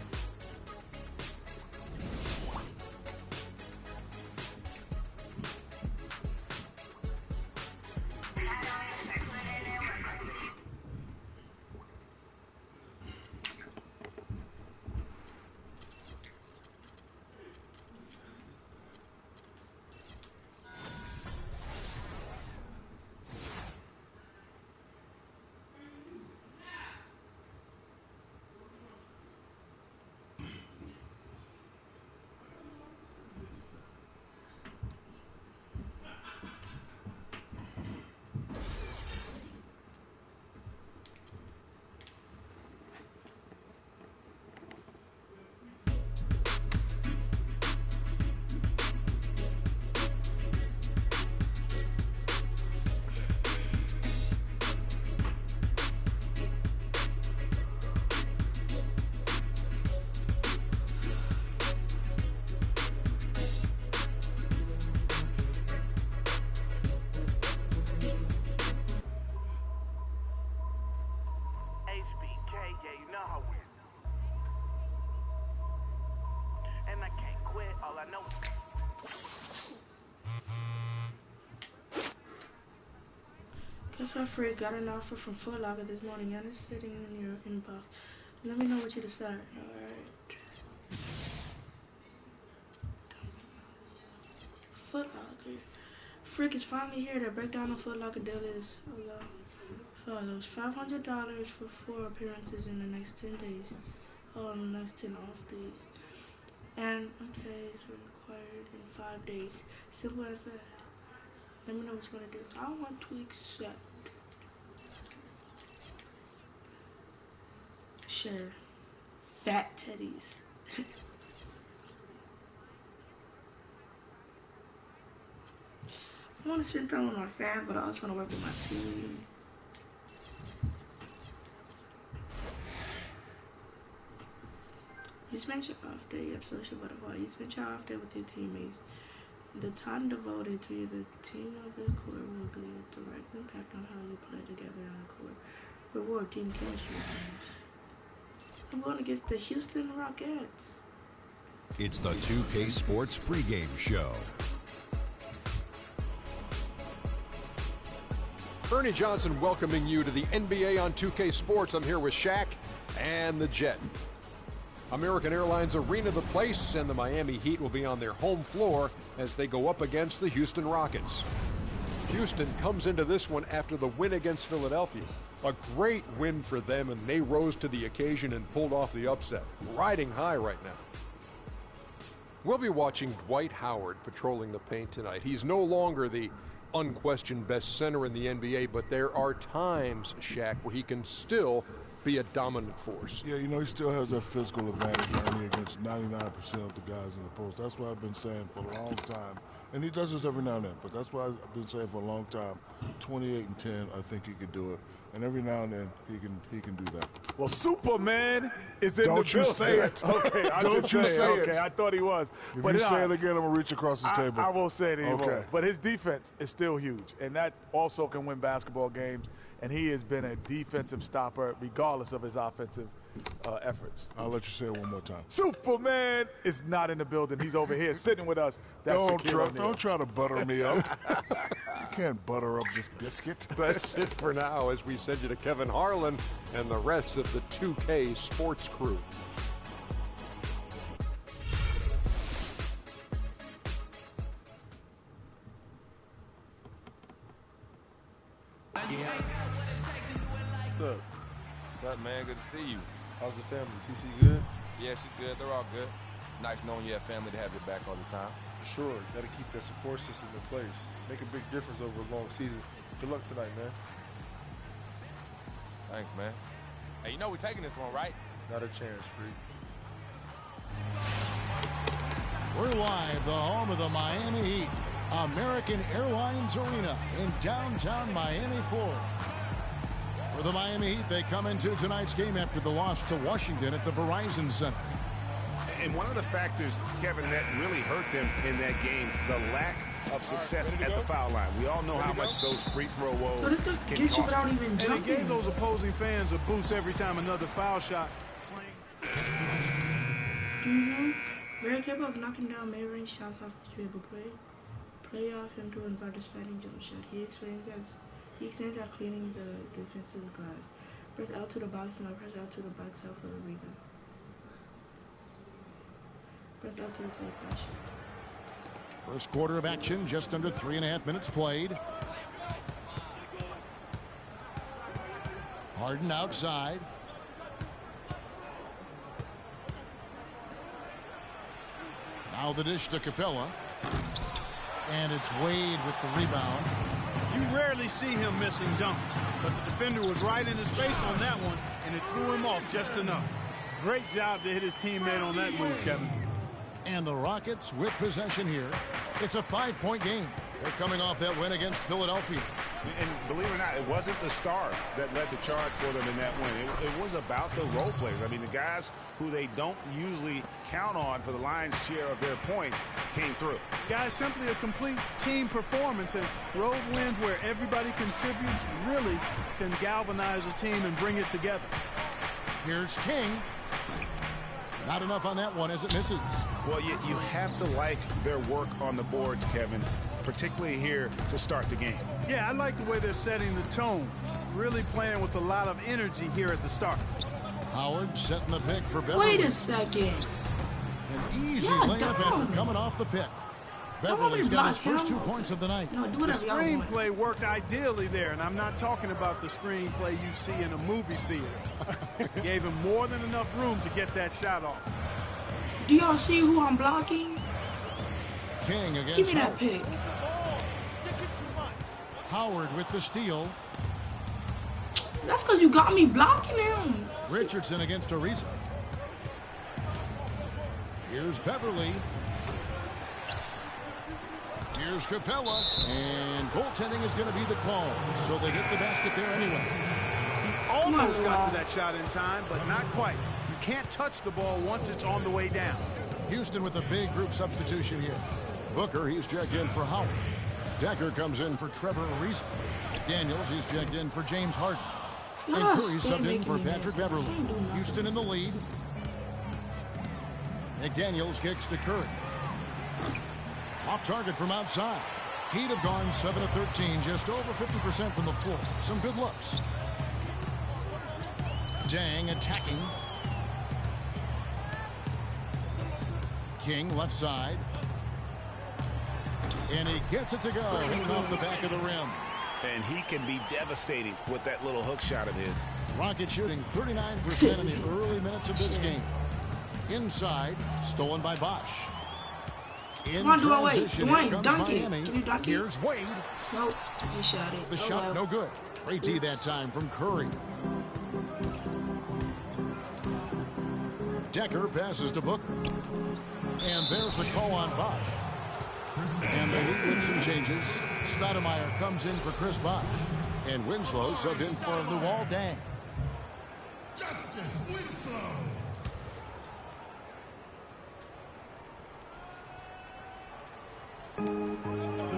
Guess what, Fred? Got an offer from Foot Locker this morning and it's sitting in your inbox. Let me know what you decide. Alright. Foot Locker. Freak is finally here to break down the Foot Locker deal is. Oh, y'all. Follows $500 for 4 appearances in the next 10 days. Oh, the next 10 off days. And, okay, it's required in 5 days. Simple as that. Let me know what you want to do. I want to accept. Sure. Fat teddies. I want to spend time with my fans, but I also want to work with my team. You spend your off day, yep, social butterfly. You spend your off day with your teammates. The time devoted to either team or the court will be a direct impact on how you play together in the court. Reward team chemistry games. I'm going against the Houston Rockets. It's the 2K Sports pregame show. Ernie Johnson welcoming you to the NBA on 2K Sports. I'm here with Shaq and the Jet. American Airlines Arena the place, and the Miami Heat will be on their home floor as they go up against the Houston Rockets. Houston comes into this one after the win against Philadelphia. A great win for them, and they rose to the occasion and pulled off the upset. Riding high right now. We'll be watching Dwight Howard patrolling the paint tonight. He's no longer the unquestioned best center in the NBA, but there are times, Shaq, where he can still be a dominant force. Yeah, you know, he still has that physical advantage only against 99% of the guys in the post. That's what I've been saying for a long time. And he does this every now and then, but that's what I've been saying for a long time. 28 and 10, I think he can do it. And every now and then, he can do that. Well, Superman is in the building. Don't you say it. Okay, Don't you say it. Okay, I thought he was. If you say it again, I'm going to reach across this table. I won't say it anymore. Okay. But his defense is still huge, and that also can win basketball games. And he has been a defensive stopper regardless of his offensive efforts. I'll let you say it one more time. Superman is not in the building. He's over here sitting with us. Don't try to butter me up. You can't butter up this biscuit. That's it for now as we send you to Kevin Harlan and the rest of the 2K Sports crew. Look, what's up, man? Good to see you. How's the family? CC good? Yeah, she's good. They're all good. Nice knowing you have family to have your back all the time. For sure. Got to keep that support system in place. Make a big difference over a long season. Good luck tonight, man. Thanks, man. Hey, you know we're taking this one, right? Not a chance, Freak. We're live, the home of the Miami Heat. American Airlines Arena in downtown Miami, Florida. For the Miami Heat, they come into tonight's game after the loss to Washington at the Verizon Center. And one of the factors, Kevin, that really hurt them in that game, the lack of success at the foul line. We all know how much those free throw woes can cost you. And it gave those opposing fans a boost every time another foul shot. Do you know, very capable of knocking down mid-range shots off the dribble play off him to invite a sliding jump shot. He explains that cleaning the defensive glass. Press out to the box, now press out to the box out for a rebound. Press out to the play flash. First quarter of action, just under 3.5 minutes played. Harden outside. Now the dish to Capella. And it's Wade with the rebound. You rarely see him missing dunks, but the defender was right in his face on that one, and it threw him off just enough. Great job to hit his teammate on that move, Kevin. And the Rockets with possession here. It's a 5-point game. They're coming off that win against Philadelphia. And believe it or not, it wasn't the stars that led the charge for them in that win. It was about the role players. I mean, the guys who they don't usually count on for the lion's share of their points came through. Guys, simply a complete team performance, and road wins where everybody contributes really can galvanize a team and bring it together. Here's King. Not enough on that one as it misses. Well, you have to like their work on the boards, Kevin, particularly here to start the game. Yeah, I like the way they're setting the tone. Really playing with a lot of energy here at the start. Howard setting the pick for Beverly. Wait a second. An easy layup after coming off the pick. Beverly's got his first 2 points of the night. No, do The whatever y'all want. screenplay worked ideally there, and I'm not talking about the screenplay you see in a movie theater. Gave him more than enough room to get that shot off. Do y'all see who I'm blocking? King against Give me that Howard. pick. Howard with the steal. That's because you got me blocking him. Richardson against Ariza. Here's Beverly. Here's Capella. And goaltending is going to be the call. So they hit the basket there anyway. He almost got to that shot in time, but not quite. You can't touch the ball once it's on the way down. Houston with a big group substitution here. Booker, he's checked in for Howard. Decker comes in for Trevor Ariza. Daniels, he's checked in for James Harden. And Curry subbed in for Patrick Beverly. Houston in the lead. McDaniels kicks to Curry. Off target from outside. Heat have gone 7 of 13, just over 50% from the floor. Some good looks. Dang attacking. King left side. And he gets it to go, hitting off the back of the rim. And he can be devastating with that little hook shot of his. Rocket shooting 39% in the early minutes of this game. Inside, stolen by Bosch. In transition, here comes Miami. Can you dunk it? Here's Wade. Nope, he shot it. The shot no good. Great D that time from Curry. Decker passes to Booker. And there's the call on Bosch. And the Heat with some changes. Stoudemire comes in for Chris Bosh. And Winslow subbed in for Luol Deng. Justice Winslow.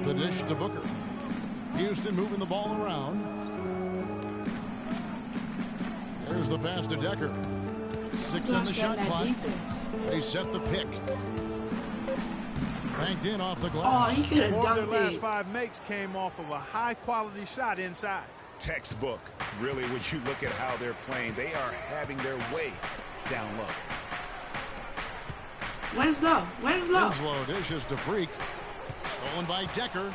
The dish to Booker. Houston moving the ball around. There's the pass to Decker. 6 on the shot clock. They set the pick. Banked in off the glass. Oh, he could have Four of their dunked last it. 5 makes came off of a high-quality shot inside. Textbook. Really, when you look at how they're playing, they are having their way down low. Winslow. Winslow dishes to Freak. Stolen by Decker.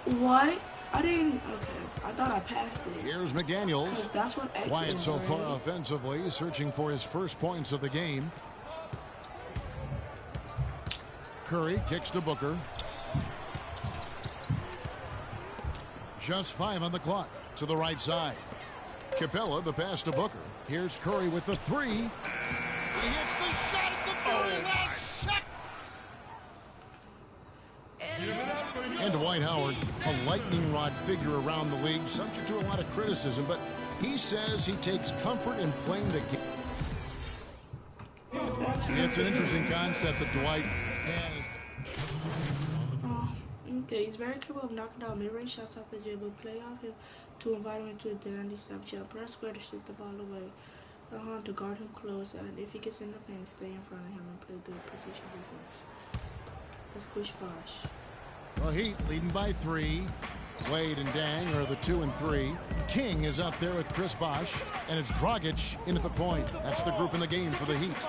What? I didn't. Okay. I thought I passed it. Here's McDaniels. That's what X Quiet is, so right? far offensively, searching for his first points of the game. Curry kicks to Booker. Just 5 on the clock. To the right side. Capella, the pass to Booker. Here's Curry with the 3. He hits the shot at the very last second. And Dwight Howard, a lightning rod figure around the league, subject to a lot of criticism, but he says he takes comfort in playing the game. It's an interesting concept that Dwight has. Okay, he's very capable of knocking down mid-range shots off the dribble, play off him to invite him into a dandy snapshot, press square to shift the ball away, to guard him close, and if he gets in the paint, stay in front of him and play good position defense. That's Chris Bosh. Well, Heat leading by 3. Wade and Dang are the 2 and 3. King is out there with Chris Bosh, and it's Dragic in at the point. That's the group in the game for the Heat.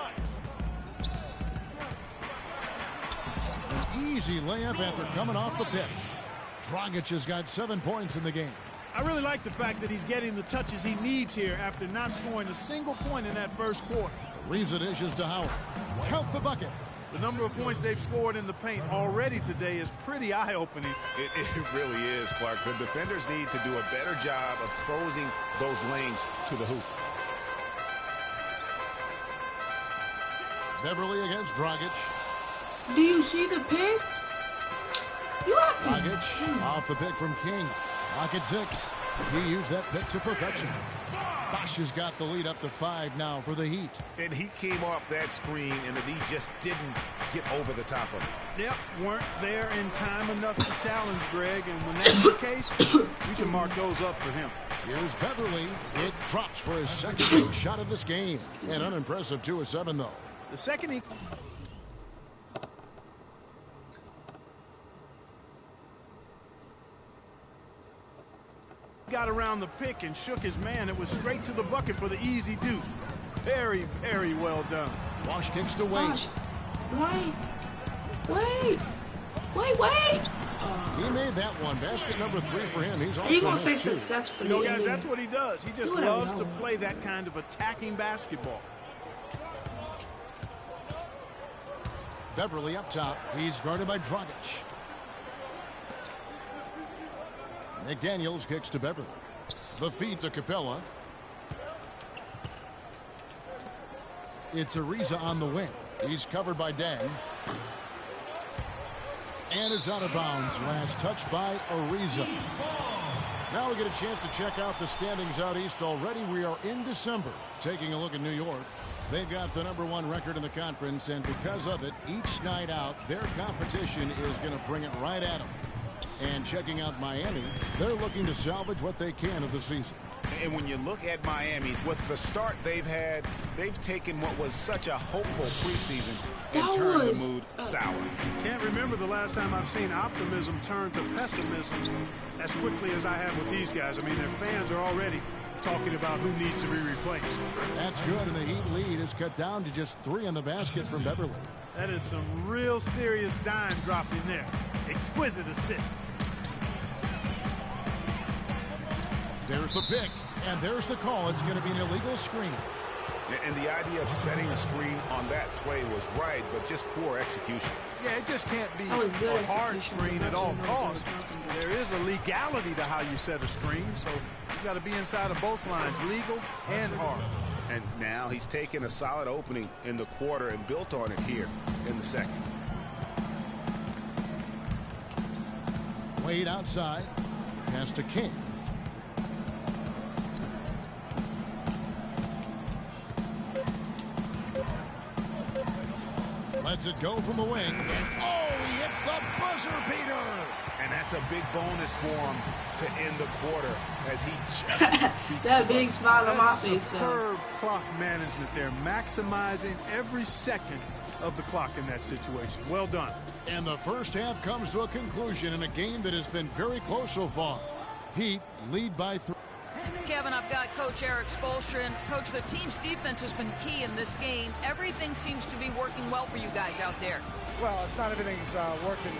An easy layup after coming off the pitch. Dragic has got 7 points in the game. I really like the fact that he's getting the touches he needs here after not scoring a single point in that first quarter. Ariza dishes to Howard. Count the bucket. The number of points they've scored in the paint already today is pretty eye-opening. It really is, Clark. The defenders need to do a better job of closing those lanes to the hoop. Beverly against Dragic. Do you see the pick? You have to. Dragic off the pick from King. Rocket 6. He used that pick to perfection. Bosh has got the lead up to 5 now for the Heat. And he came off that screen, and the D just didn't get over the top of it. Yep, weren't there in time enough to challenge Greg, and when that's the case, we can mark those up for him. Here's Beverly. It drops for his second big shot of this game. An unimpressive 2 of 7, though. The second he... got around the pick and shook his man, it was straight to the bucket for the easy deuce. Very, very well done. Bosh kicks to Wade. Wait. Wait. He made that one. Basket number 3 for him. He's also You're gonna say missed 2. successfully. You know, guys, that's what he does. He just loves to play that kind of attacking basketball. Beverly up top. He's guarded by Dragic. McDaniels kicks to Beverly. The feed to Capella. It's Ariza on the wing. He's covered by Deng. And is out of bounds. Last touch by Ariza. Now we get a chance to check out the standings out east already. We are in December. Taking a look at New York. They've got the #1 record in the conference, and because of it, each night out, their competition is going to bring it right at them. And checking out Miami, they're looking to salvage what they can of the season. And when you look at Miami, with the start they've had, they've taken what was such a hopeful preseason and turned the mood sour. Can't remember the last time I've seen optimism turn to pessimism as quickly as I have with these guys. I mean, their fans are already talking about who needs to be replaced. That's good, and the Heat lead is cut down to just 3 in the basket from Beverly. That is some real serious dime dropping there. Exquisite assist. There's the pick, and there's the call. It's going to be an illegal screen. And the idea of setting a screen on that play was right, but just poor execution. Yeah, it just can't be a hard screen at all costs. There is a legality to how you set a screen, so you've got to be inside of both lines, legal and hard. And now he's taken a solid opening in the quarter and built on it here in the second. Wade outside. Pass to King. Lets it go from the wing. And he hits the buzzer beater. And that's a big bonus for him to end the quarter as he just beats that big smile on my face. Superb clock management there, maximizing every second of the clock in that situation. Well done. And the first half comes to a conclusion in a game that has been very close so far. Heat lead by 3. Kevin, I've got Coach Erik Spoelstra. And Coach, the team's defense has been key in this game. Everything seems to be working well for you guys out there. Well, it's not everything's working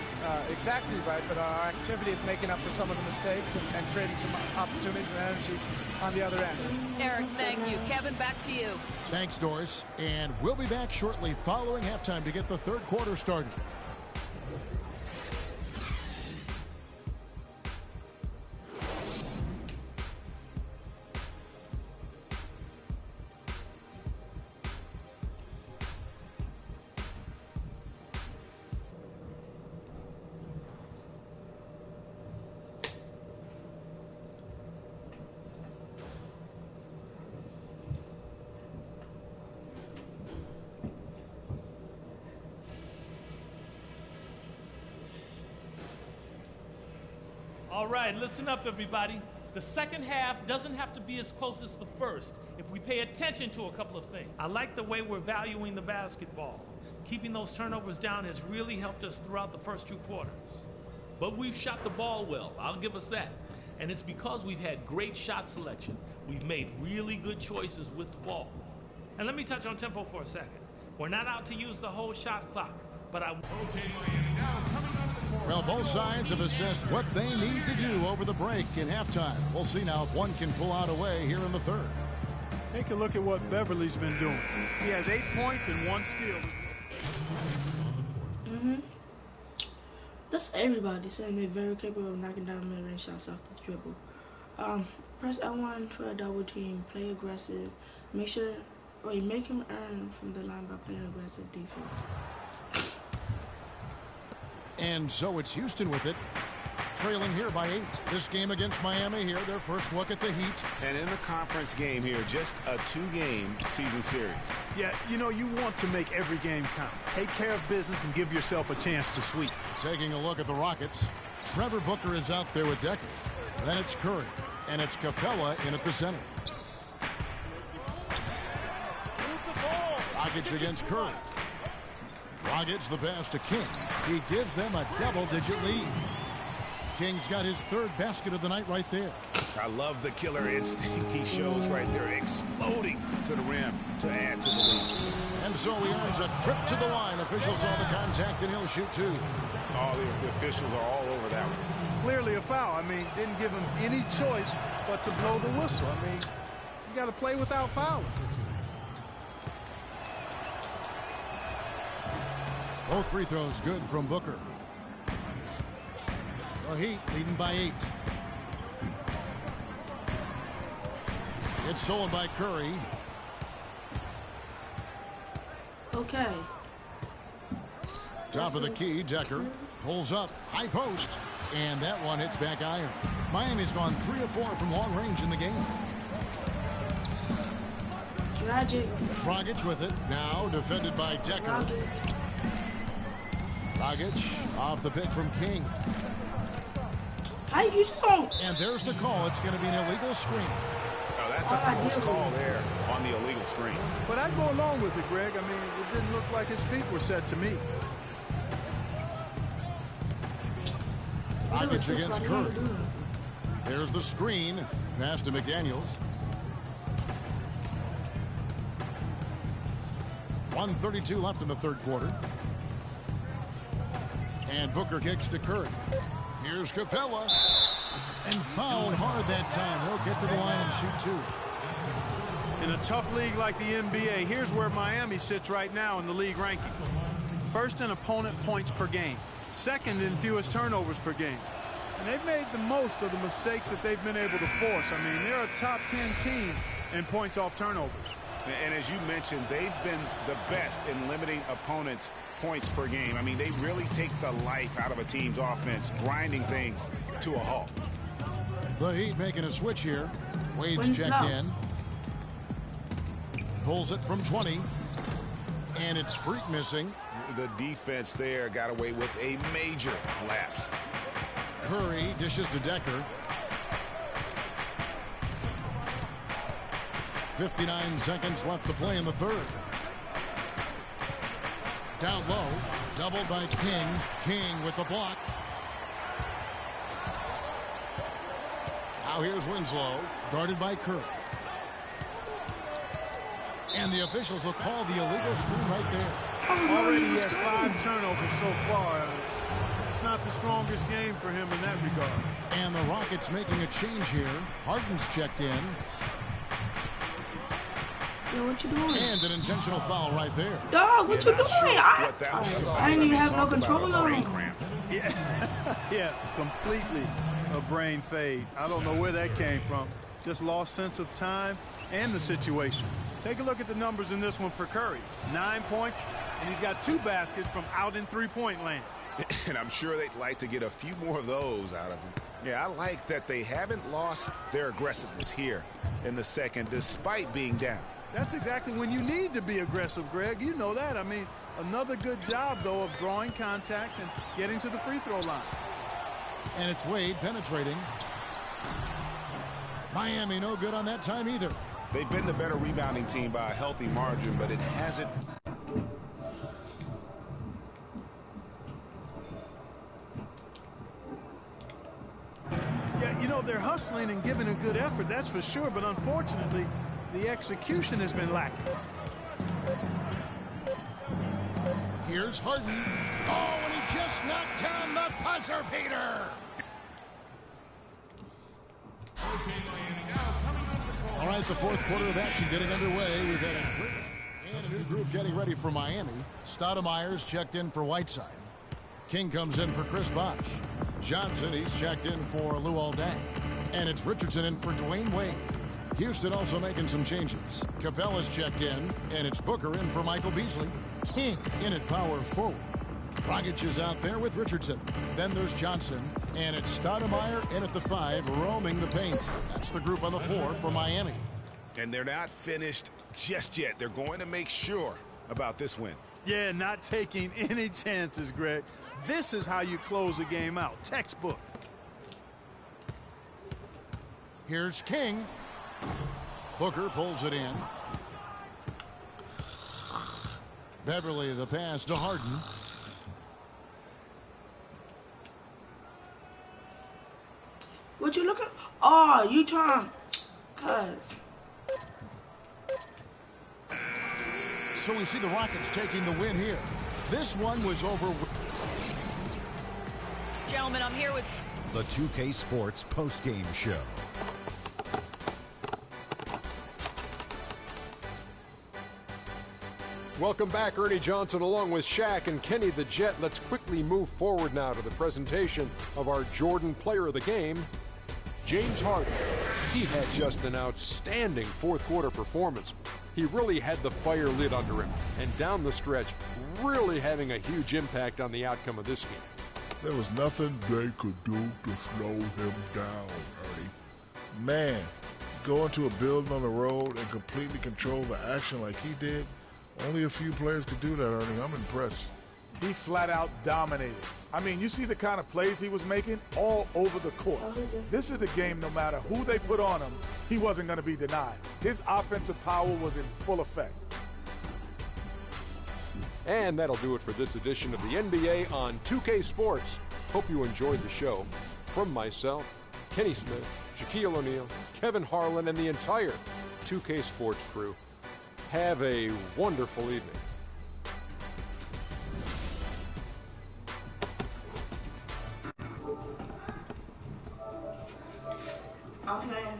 exactly right, but our activity is making up for some of the mistakes and creating some opportunities and energy on the other end. Erik, thank you. Kevin, back to you. Thanks, Doris. And we'll be back shortly following halftime to get the third quarter started. All right, listen up, everybody. The second half doesn't have to be as close as the first if we pay attention to a couple of things. I like the way we're valuing the basketball. Keeping those turnovers down has really helped us throughout the first 2 quarters. But we've shot the ball well, I'll give us that. And it's because we've had great shot selection. We've made really good choices with the ball. And let me touch on tempo for a second. We're not out to use the whole shot clock, but Well, both sides have assessed what they need to do over the break in halftime. We'll see now if one can pull out a way here in the third. Take a look at what Beverly's been doing. He has 8 points and 1 steal. That's everybody saying they're very capable of knocking down mid-range shots off the dribble. Press L1 for a double team, play aggressive, make him earn from the line by playing aggressive defense. And so it's Houston with it, trailing here by 8. This game against Miami here, their first look at the Heat. And in a conference game here, just a 2-game season series. Yeah, you know, you want to make every game count. Take care of business and give yourself a chance to sweep. Taking a look at the Rockets, Trevor Booker is out there with Decker. Then it's Curry, and it's Capella in at the center. Rockets against Curry. Rockets the pass to King. He gives them a double-digit lead. King's got his 3rd basket of the night right there. I love the killer instinct he shows right there, exploding to the rim to add to the lead. And so he earns a trip to the line. Officials saw the contact, and he'll shoot two. Oh, the officials are all over that one. Clearly a foul. I mean, didn't give him any choice but to blow the whistle. I mean, you got to play without fouling. Both free throws good from Booker. The Heat leading by 8. It's stolen by Curry. Okay. Top of the key, Decker pulls up, high post, and that one hits back iron. Miami's gone 3 of 4 from long range in the game. Dragic with it, now defended by Decker. Dragic off the pick from King. And there's the call. It's going to be an illegal screen. Oh, that's a close call there on the illegal screen. But I'd go along with it, Greg. I mean, it didn't look like his feet were set to me. Dragic against Curry. There's the screen. Pass to McDaniels. 1:32 left in the third quarter. And Booker kicks to Curry. Here's Capella. And fouled hard that time. He'll get to the line and shoot two. In a tough league like the NBA, here's where Miami sits right now in the league ranking. First in opponent points per game. Second in fewest turnovers per game. And they've made the most of the mistakes that they've been able to force. I mean, they're a top 10 team in points off turnovers. And as you mentioned, they've been the best in limiting opponents' points per game. I mean, they really take the life out of a team's offense, grinding things to a halt. The Heat making a switch here. Wade's checked in. Pulls it from 20. And it's Freak missing. The defense there got away with a major lapse. Curry dishes to Decker. 59 seconds left to play in the third. Down low, doubled by King. King with the block. Now here's Winslow, guarded by Curry. And the officials will call the illegal screen right there. Already he has 5 turnovers so far. It's not the strongest game for him in that regard. And the Rockets making a change here. Harden's checked in. Yo, what you doing? And an intentional foul right there. Dog, what you doing? I didn't even have no control on him. Yeah, completely a brain fade. I don't know where that came from. Just lost sense of time and the situation. Take a look at the numbers in this one for Curry. 9 points, and he's got 2 baskets from out in three-point land. And I'm sure they'd like to get a few more of those out of him. Yeah, I like that they haven't lost their aggressiveness here in the second, despite being down. That's exactly when you need to be aggressive, Greg. You know that. I mean, another good job, though, of drawing contact and getting to the free throw line. And it's Wade penetrating. Miami no good on that time either. They've been the better rebounding team by a healthy margin, but it hasn't. Yeah, you know, they're hustling and giving a good effort, that's for sure, but unfortunately, the execution has been lacking. Here's Harden. Oh, and he just knocked down the buzzer beater. All right, the fourth quarter of action getting underway. We've had a new group getting ready for Miami. Stoudemire's checked in for Whiteside. King comes in for Chris Bosh. Johnson, he's checked in for Luol Deng. And it's Richardson in for Dwayne Wade. Houston also making some changes. Capella's checked in, and it's Booker in for Michael Beasley. King in at power forward. Dragic is out there with Richardson. Then there's Johnson, and it's Stoudemire in at the 5, roaming the paint. That's the group on the floor for Miami. And they're not finished just yet. They're going to make sure about this win. Yeah, not taking any chances, Greg. This is how you close a game out. Textbook. Here's King. Booker pulls it in. Beverly the pass to Harden. What you looking? Oh, Oh, you trying? Cuz. So we see the Rockets taking the win here. This one was over. Gentlemen, I'm here with the 2K Sports post-game show. Welcome back, Ernie Johnson, along with Shaq and Kenny the Jet. Let's quickly move forward now to the presentation of our Jordan Player of the Game, James Harden. He had just an outstanding fourth-quarter performance. He really had the fire lit under him, and down the stretch, really having a huge impact on the outcome of this game. There was nothing they could do to slow him down, Ernie. Man, go into a building on the road and completely control the action like he did, only a few players could do that, Ernie. I'm impressed. He flat out dominated. I mean, you see the kind of plays he was making all over the court. This is the game, no matter who they put on him, he wasn't going to be denied. His offensive power was in full effect. And that'll do it for this edition of the NBA on 2K Sports. Hope you enjoyed the show. From myself, Kenny Smith, Shaquille O'Neal, Kevin Harlan, and the entire 2K Sports crew, have a wonderful evening. Okay.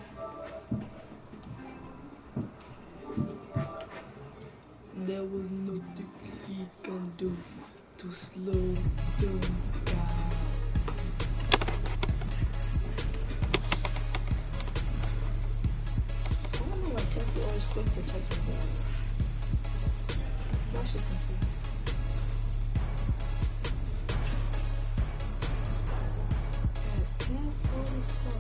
There was nothing he can do to slow them down. I don't know why Texas always quick to text me back. Watch this and see. At 10:47.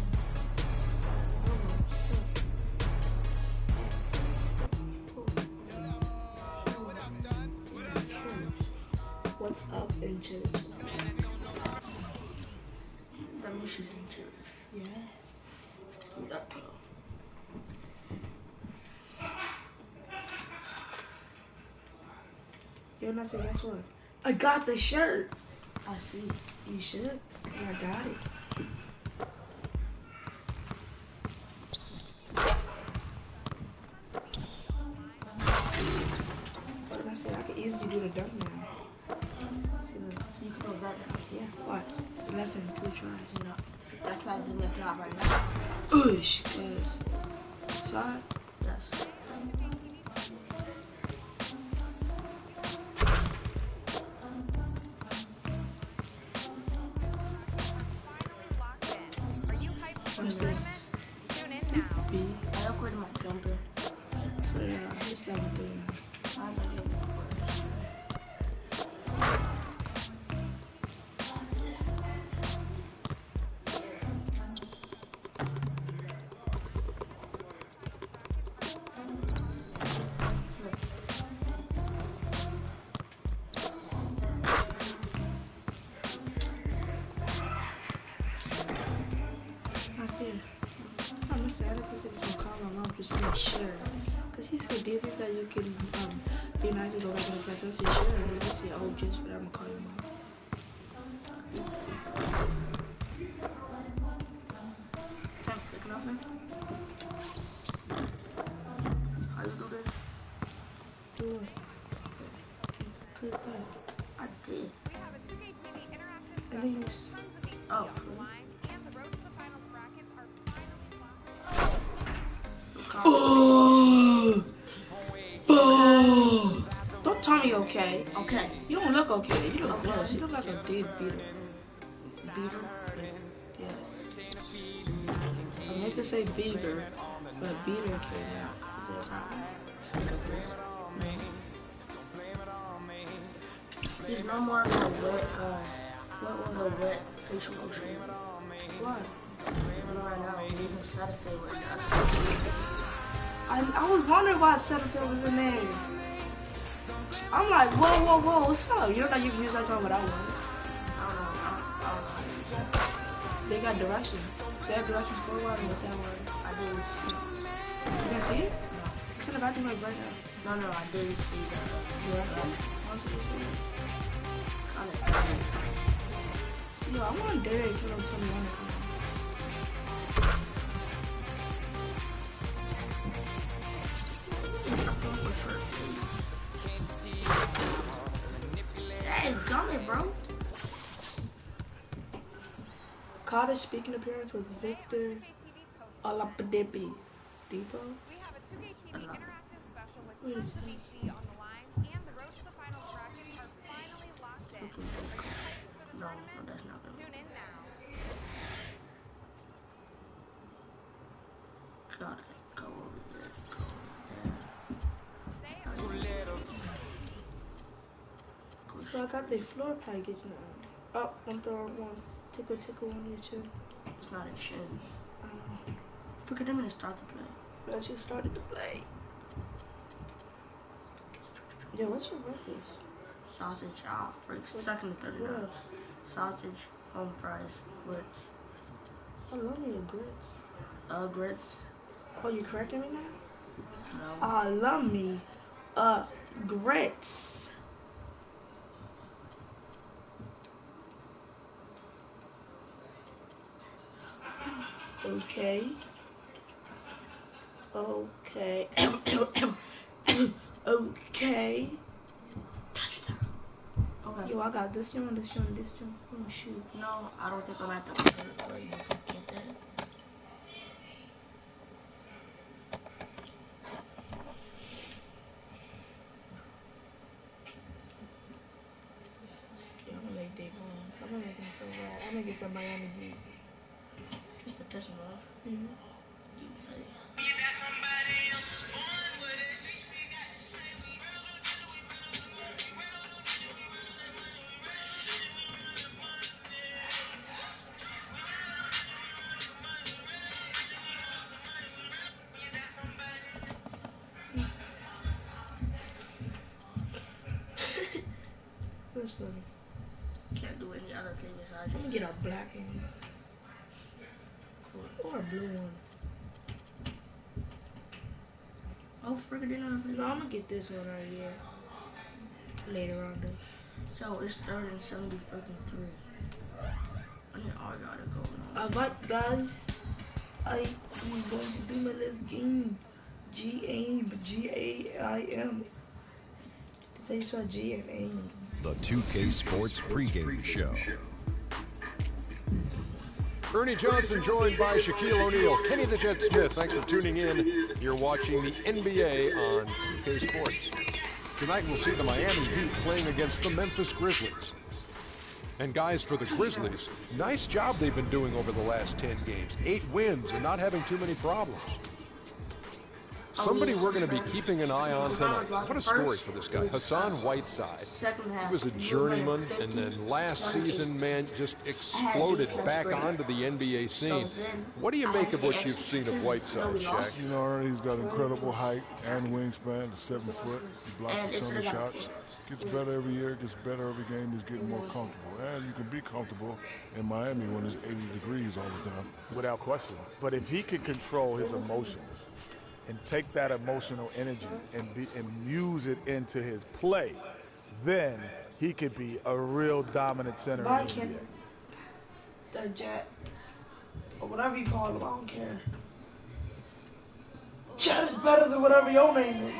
What's up in church? That means she's in church. Yeah. That girl. Yo, I said, guess what? I got the shirt. I see. You should. I got it. What did I say? I can easily do the dunk now. Yeah, what? Less than 2 tries. No, that's not the best job right now. Oosh, cuz. Slide? Yes. What's this? B. I upgraded my jumper. So yeah, it's 7-3 now. I'm gonna get this score. Sure, because he said, do you think that you can be nice and go back in the class? I said, sure, and he said, oh, just for that, I'm going to call your mom. Can't click nothing? How you do this? Do it. Click that. I did. We have a 2K TV interactive special And then with tons of VC oh. on the line, and the road to the finals brackets are finally locked. Oh! Oh! Don't tell me okay. Okay. You don't look okay. You look gross. You look like a dead beetle. Beetle? Yes. I meant to say beaver, but beetle came out. Is that right? There's no more of a wet, what was a wet facial lotion? Why? Right now, I'm using Cetaphil right now. I was wondering why Cetaphil was in there. I'm like, whoa, what's up? You don't know you can use that time without one. I don't know. They got directions. They have directions for one and without one. I didn't see it. You didn't see it? No. You could have acted like right now. No, I didn't see that. Directions? Why did you see it? Yo, I want Derek to tell me when to come. bro. Caught his speaking appearance with Victor Oladipo. Depot? We have a 2K TV interactive special with tons of VC on the line, and the road to the finals brackets are finally locked in. Are you excited for the tournament? That's not good. Tune in now. Gotta go over there. So I got the floor package now. Oh, I'm throwing one. Tickle on your chin. It's not a chin. I know. Forget a minute, start the play. But you started to play. Yo, what's your breakfast? Sausage, freak. Second to 39. Sausage, home fries, grits. I love me a grits. Grits. Oh, you correcting me now? No. I love me grits. Okay. Okay. Okay. Touchdown. Okay. Yo, I got this one. Oh, shoot. No, I don't think I'm at the point where you can get that. Yo, I'm gonna make Dave runs. I'm gonna make him so bad. I'm gonna get the Miami Heat. Just to piss him off. Mm-hmm. That's funny. Can't do any other thing besides. I'm gonna get a black one. Or a blue one. Oh, friggin' no, I'm gonna get this one right here. Later on, though. So it's 3rd and 70 freaking 3. I need all y'all to go. Alright, guys. I am going to do my last game. G-A-M. Did they spell G and AIM? The 2K Sports pregame show. Ernie Johnson joined by Shaquille O'Neal. Kenny the Jet Smith, thanks for tuning in. You're watching the NBA on 2K Sports. Tonight we'll see the Miami Heat playing against the Memphis Grizzlies. And guys, for the Grizzlies, nice job they've been doing over the last 10 games. 8 wins and not having too many problems. Somebody we're going to be keeping an eye on tonight. What a story for this guy. Hassan Whiteside. He was a journeyman, and then last season, man, just exploded back onto the NBA scene. What do you make of what you've seen of Whiteside, Shaq? You know, Ernie, he's got incredible height and wingspan. He's 7 foot. He blocks a ton of shots. Gets better every year. Gets better every game. He's getting more comfortable. And you can be comfortable in Miami when it's 80 degrees all the time. Without question. But if he can control his emotions and take that emotional energy and use it into his play, then he could be a real dominant center in the NBA. The Jet, or whatever you call him, I don't care. Jet is better than whatever your name is.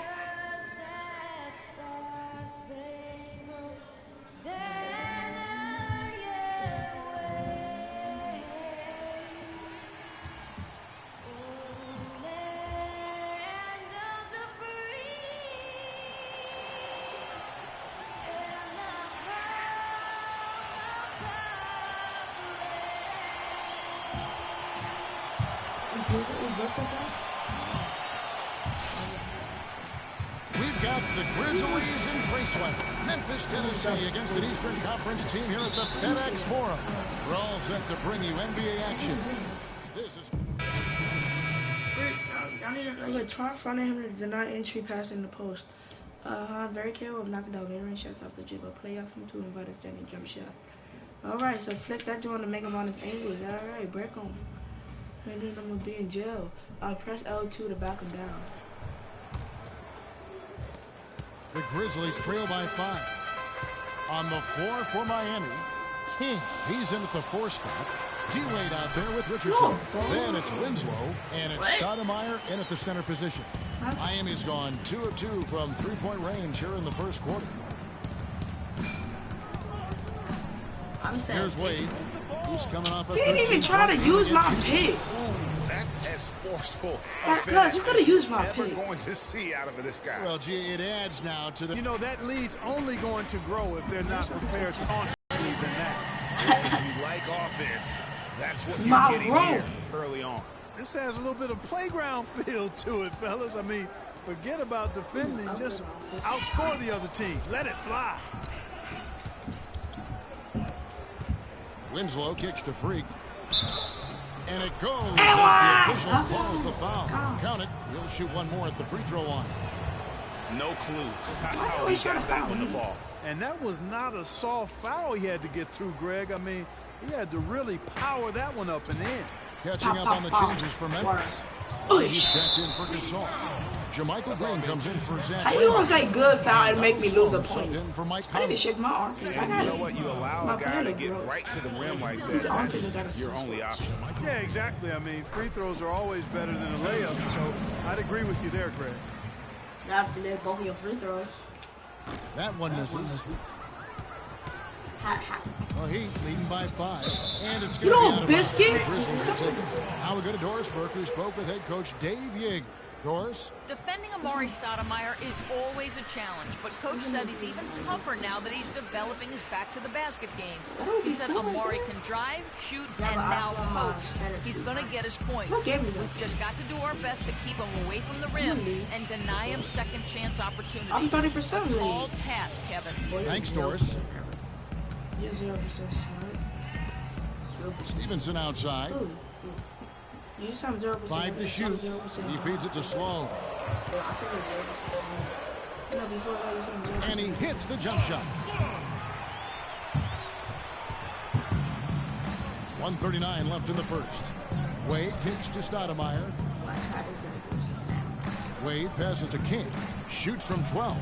We've got the Grizzlies in Graceland, Memphis, Tennessee, against an Eastern Conference team here at the FedEx Forum. We're all set to bring you NBA action. This is... I need to try in front of him to deny entry pass in the post. I'm very careful of knocking down mid-range shots off the dribble. Play off him to invite a standing jump shot. Alright, so flick that joint to make him on his angles. Alright, break him. And then I'm gonna be in jail. I'll press L2 to back him down. The Grizzlies trail by 5. On the floor for Miami, King. He's in at the 4 spot. D-Wade out there with Richardson. Then it's Winslow, and it's Stoudemire in at the center position. Miami's gone 2 of 2 from 3-point range here in the first quarter. Here's Wade. He's coming off a He didn't even try to use my pick. That's as forceful. Cuz you could have used my pick. Going to see out of this guy. Well, gee, it adds now to the. You know, that lead's only going to grow if they're not prepared to launch than that. If you like offense, that's what you're getting here early on. This has a little bit of playground feel to it, fellas. I mean, forget about defending. Just outscore the other team. Let it fly. Winslow kicks to Freak. And it goes as the official calls the foul. Count it. He'll shoot one more at the free throw line. No clue how he got that one to fall. And that was not a soft foul he had to get through, Greg. I mean, he had to really power that one up and in. Catching up on the changes for Memphis. He's checked in for Gasol. JaMychal Green comes in for Zach. How you gonna say good foul and make me lose a point? In for Mike I need to shake my arm. And you know what? You allow a guy to get right to the rim like that. That's your only option. Yeah, exactly. I mean, free throws are always better than a layup. So I'd agree with you there, Greg. You have to let both of your free throws. That one misses. Well, Heat leading by 5, and it's going to be out of biscuit. Now we go to Doris Burke, who spoke with head coach Dave Yeager. Doris? Defending Amari Stoudemire is always a challenge, but Coach said he's even tougher now that he's developing his back-to-the-basket game. He said Amari can drive, shoot, and now post. He's going to get his points. We've just got to do our best to keep him away from the rim and deny him second-chance opportunities. I'm 30% lead. Tall task, Kevin. Thanks, Doris. Yes, 0% smart. Stevenson outside. Ooh. You have 0%. 5 to shoot. He feeds it to Sloan. And he hits the jump shot. 1:39 left in the first. Wade kicks to Stoudemire. Wade passes to King. Shoots from 12.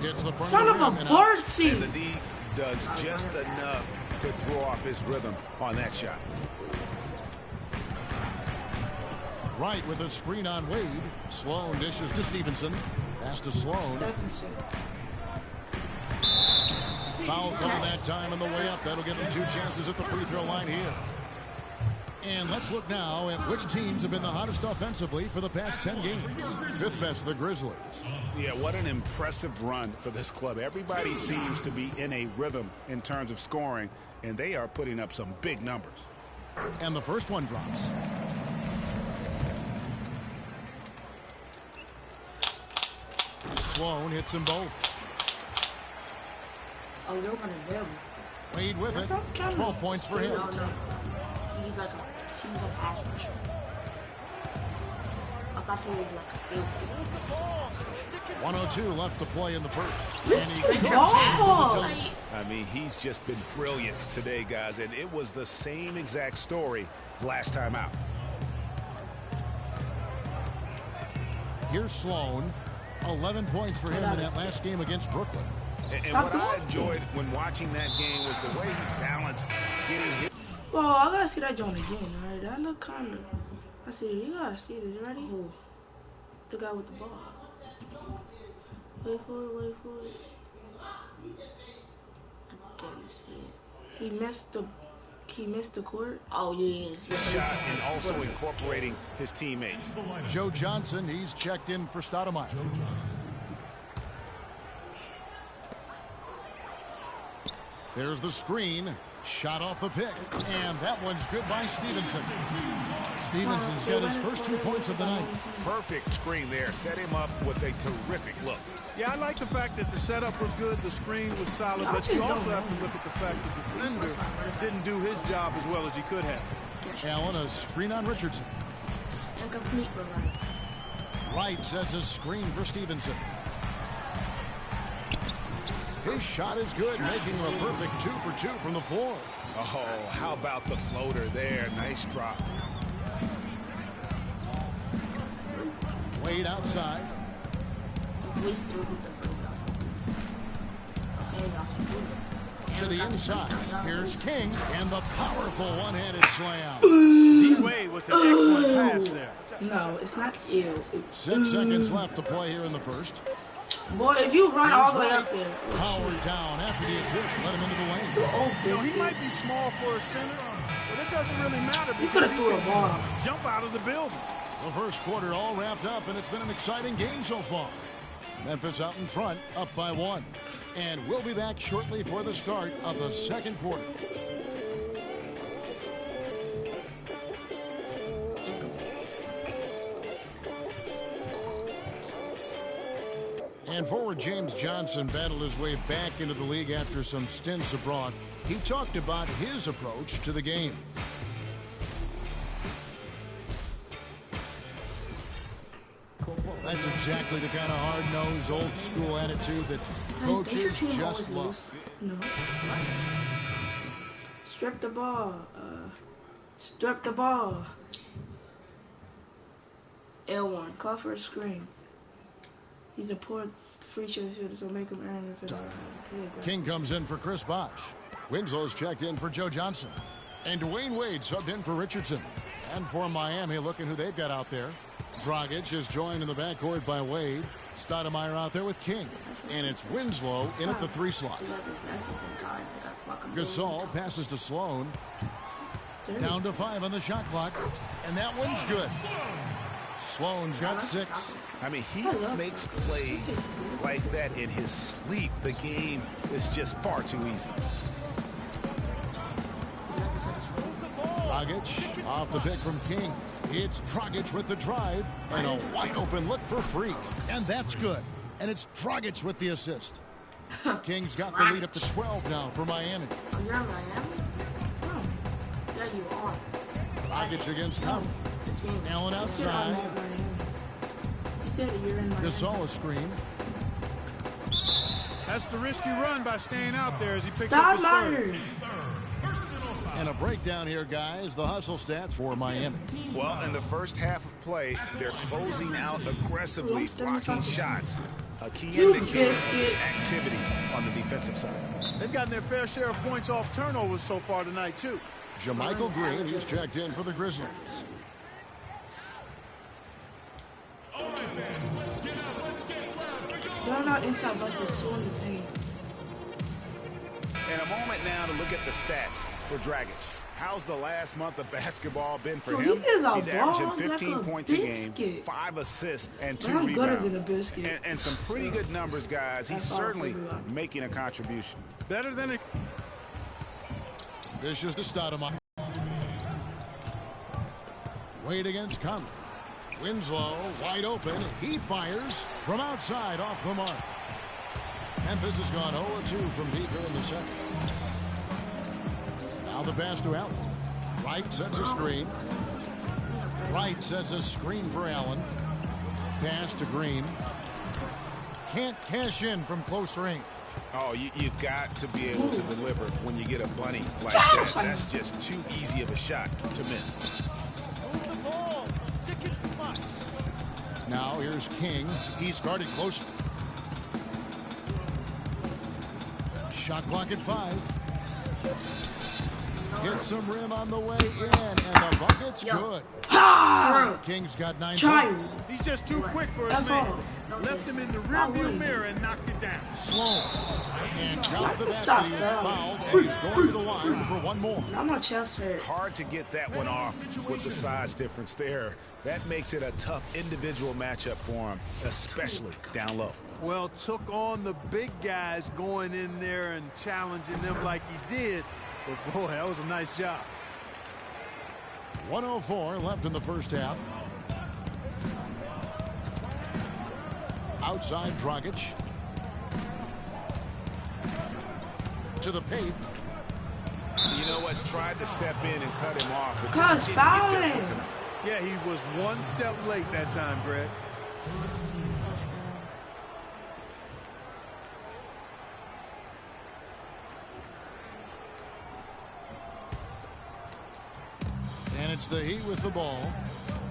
Gets the front Son of a birdseed. And the D does just enough to throw off his rhythm on that shot. Right with a screen on Wade. Sloan dishes to Stevenson. Pass to Sloan. Foul call that time on the way up. That'll give him 2 chances at the free throw line here. And let's look now at which teams have been the hottest offensively for the past 10 games. 5th best, the Grizzlies. Yeah, what an impressive run for this club. Everybody seems to be in a rhythm in terms of scoring, and they are putting up some big numbers. And the first one drops. Sloan hits them both. Oh, you're going to them. Wade with it. 12 points for him. No. He's a pass rusher. I thought he was like a field 102 left to play in the first. And he I mean, he's just been brilliant today, guys, and it was the same exact story last time out. Here's Sloan. 11 points for him in that last game against Brooklyn. And what I enjoyed when watching that game was the way he balanced getting hit. Well, I gotta see that joint again, alright? That look kinda. I see it. You gotta see this. You ready? Ooh. The guy with the ball. Wait for it, wait for it. He missed the court. Oh, yeah. Shot and also incorporating his teammates. Joe Johnson, he's checked in for Stoudemire. There's the screen. Shot off the pick. And that one's good by Stevenson. Stevenson's got his first 2 points of the night. Perfect screen there. Set him up with a terrific look. Yeah, I like the fact that the setup was good, the screen was solid, but you also have to look at the fact that the defender didn't do his job as well as he could have. Allen, a screen on Richardson. Incomplete, Wright sets a screen for Stevenson. His shot is good, making a perfect 2 for 2 from the floor. Oh, how about the floater there? Nice drop. Wade outside. To the inside. Here's King and the powerful one-handed slam. D-Wade with an excellent pass there. No, it's not ill. 6 seconds left to play here in the first. Boy, if you run all the way up there. Powered down after the assist, let him into the lane. You know, he might be small for a center, but it doesn't really matter. He could have threw a ball. Jump out of the building. The first quarter all wrapped up, and it's been an exciting game so far. Memphis out in front, up by 1. And we'll be back shortly for the start of the second quarter. And forward James Johnson battled his way back into the league after some stints abroad. He talked about his approach to the game. That's exactly the kind of hard-nosed, old-school attitude that coaches just love. No. Strip the ball. Strip the ball. L1. Call for a screen. He's a poor free throw shooter, so make him earn it. King comes in for Chris Bosh. Winslow's checked in for Joe Johnson. And Dwayne Wade subbed in for Richardson. And for Miami, looking who they've got out there. Dragic is joined in the backcourt by Wade. Stoudemire out there with King. And it's Winslow in at the 3 slot. Gasol passes to Sloan. Down to 5 on the shot clock. And that one's good. Sloan's got 6. I mean, he makes plays like that in his sleep. The game is just far too easy. Dragic off the pick from King. It's Dragic with the drive and a wide open look for Freak. And that's good. And it's Dragic with the assist. King's got the lead up to 12 now for Miami. Oh, you're in Miami? Oh, yeah, you are. Dragic against Conley. Allen outside. Gasol a screen. That's the risky run by staying out there as he picks up his third. And a breakdown here, guys. The hustle stats for Miami. Well, in the first half of play, they're closing out aggressively, blocking shots. A key indicator of activity on the defensive side. They've gotten their fair share of points off turnovers so far tonight, too. JaMychal Green, he's checked in for the Grizzlies. They're not inside buses soon to pay. And a moment now to look at the stats for Dragic. How's the last month of basketball been for him? He's averaging 15 points a game, 5 assists, and 2 rebounds. And some pretty good numbers, guys. He's certainly making a contribution. Better than it. Vicious to Stoudemire. Wade against Conley. Winslow wide open. He fires from outside off the mark. Memphis has gone 0-2 from deep here in the second. Now the pass to Allen. Wright sets a screen. Wright sets a screen for Allen. Pass to Green. Can't cash in from close range. Oh, you've got to be able to deliver when you get a bunny like that. That's just too easy of a shot to miss. Now here's King. He's guarded closely. Shot clock at 5. Gets some rim on the way in, and the bucket's good. King's got 9 points. He's just too quick for his man. Left him in the rearview mirror and knocked it down. Sloan. And got the basket. He was fouled, and he's going to the line for one more. I'm not chest hurt. Hard to get that one off with the size difference there. That makes it a tough individual matchup for him, especially down low. Well, took on the big guys going in there and challenging them like he did. But boy, that was a nice job. 1:04 left in the first half. Outside Dragic. To the paint. You know what? Tried to step in and cut him off. Cuz fouling. Yeah, he was one step late that time, Greg. And it's the Heat with the ball.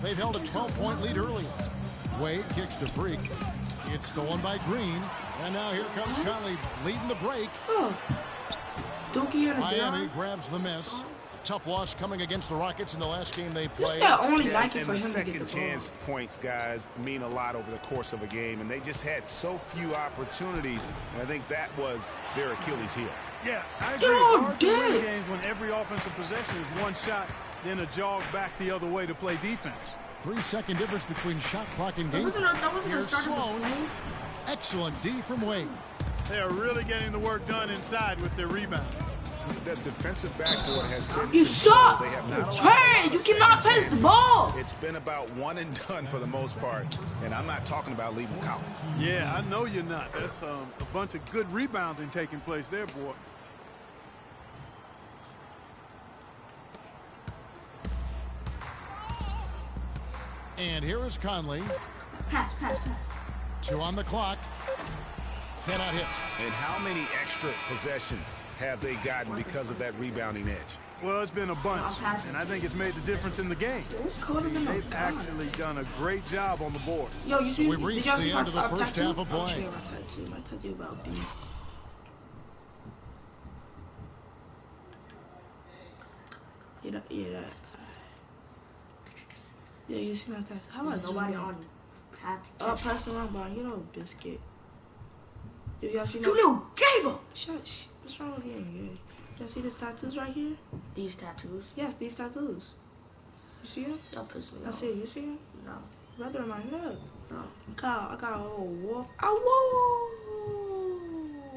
They've held a 12-point lead earlier. Wade kicks to Freak. It's stolen by Green. And now here comes Conley leading the break. Miami grabs the miss. tough loss coming against the Rockets in the last game they played. Only for him second chance points, guys, mean a lot over the course of a game, and they just had so few opportunities, and I think that was their Achilles heel. Yeah, I agree. Hard to win games when every offensive possession is one shot, then a jog back the other way to play defense. 3-second difference between shot clock and game. Here's Sloan. Excellent D from Wade. They are really getting the work done inside with their rebound. That defensive backboard has been You suck! Trash! You cannot pass the ball! It's been about one and done for the most part, and I'm not talking about leaving college. Yeah, I know you're not. That's a bunch of good rebounding taking place there, boy. And here is Conley. Pass. 2 on the clock. Cannot hit. And how many extra possessions have they gotten because of that rebounding edge? Well, it's been a bunch, and I think it's made the difference in the game. They've actually done a great job on the board. Yo, you see, we've reached the end of the first half of play. I told you about these. Yeah, you see my tattoo. How about nobody on you? Pass the wrong ball. You know, biscuit. Y'all see you little gamer! Shut. What's wrong with you? Y'all see these tattoos right here? These tattoos? Yes, these tattoos. You see them? Don't piss me off. I see you see them? No. Rather than my leg. No. Kyle, I got a little wolf. Oh,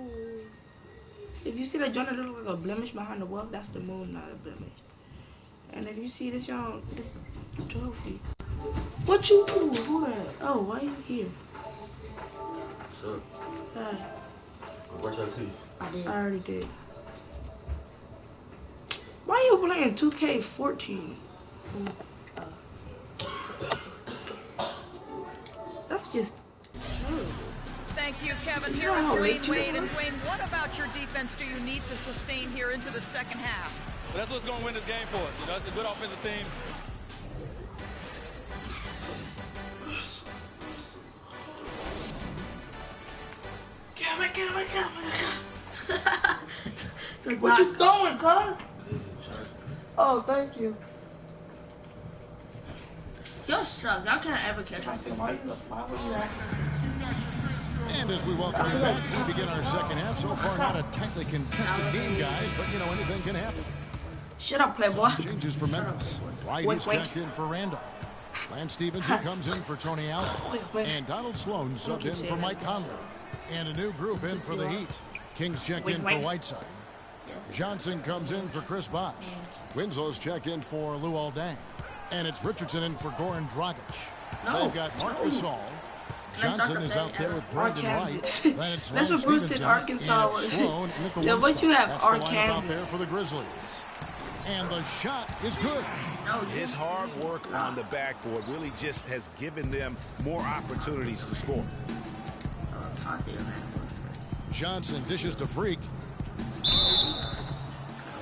whoa! If you see that joint that look like a blemish behind the wolf, that's the moon, not a blemish. And if you see this, y'all, this trophy. What you do? Who that? Oh, why you here? What's up? Hey. Brush your teeth. I already did. Why you playing 2K14? That's just terrible. Thank you, Kevin. Here at Dwayne Wade. And Dwayne, what about your defense do you need to sustain here into the second half? Well, that's what's going to win this game for us. You know, it's a good offensive team. What you doing, cuz? Oh, thank you. Y'all suck. Y'all can't ever catch us. Why would you acting? And as we welcome you back, we begin our second half. So far, not a tightly contested game, guys, but you know, anything can happen. Shut up, playboy. Some changes for Memphis. Wright is checked in for Randolph. Lance Stevenson comes in for Tony Allen. And Donald Sloan subbed in for Mike Conley. And a new group in for the Heat. Kings checked in for Whiteside. Johnson comes in for Chris Bosh. Winslow's checked in for Luol Deng. And it's Richardson in for Goran Dragic. They've got Marc Gasol. Johnson is out there with Brandon Wright. That's what Bruce said Arkansas was. Yeah, what you have, That's Arkansas. The lineup out there for the Grizzlies. And the shot is good. His hard work on the backboard really just has given them more opportunities to score. Johnson dishes to Freak.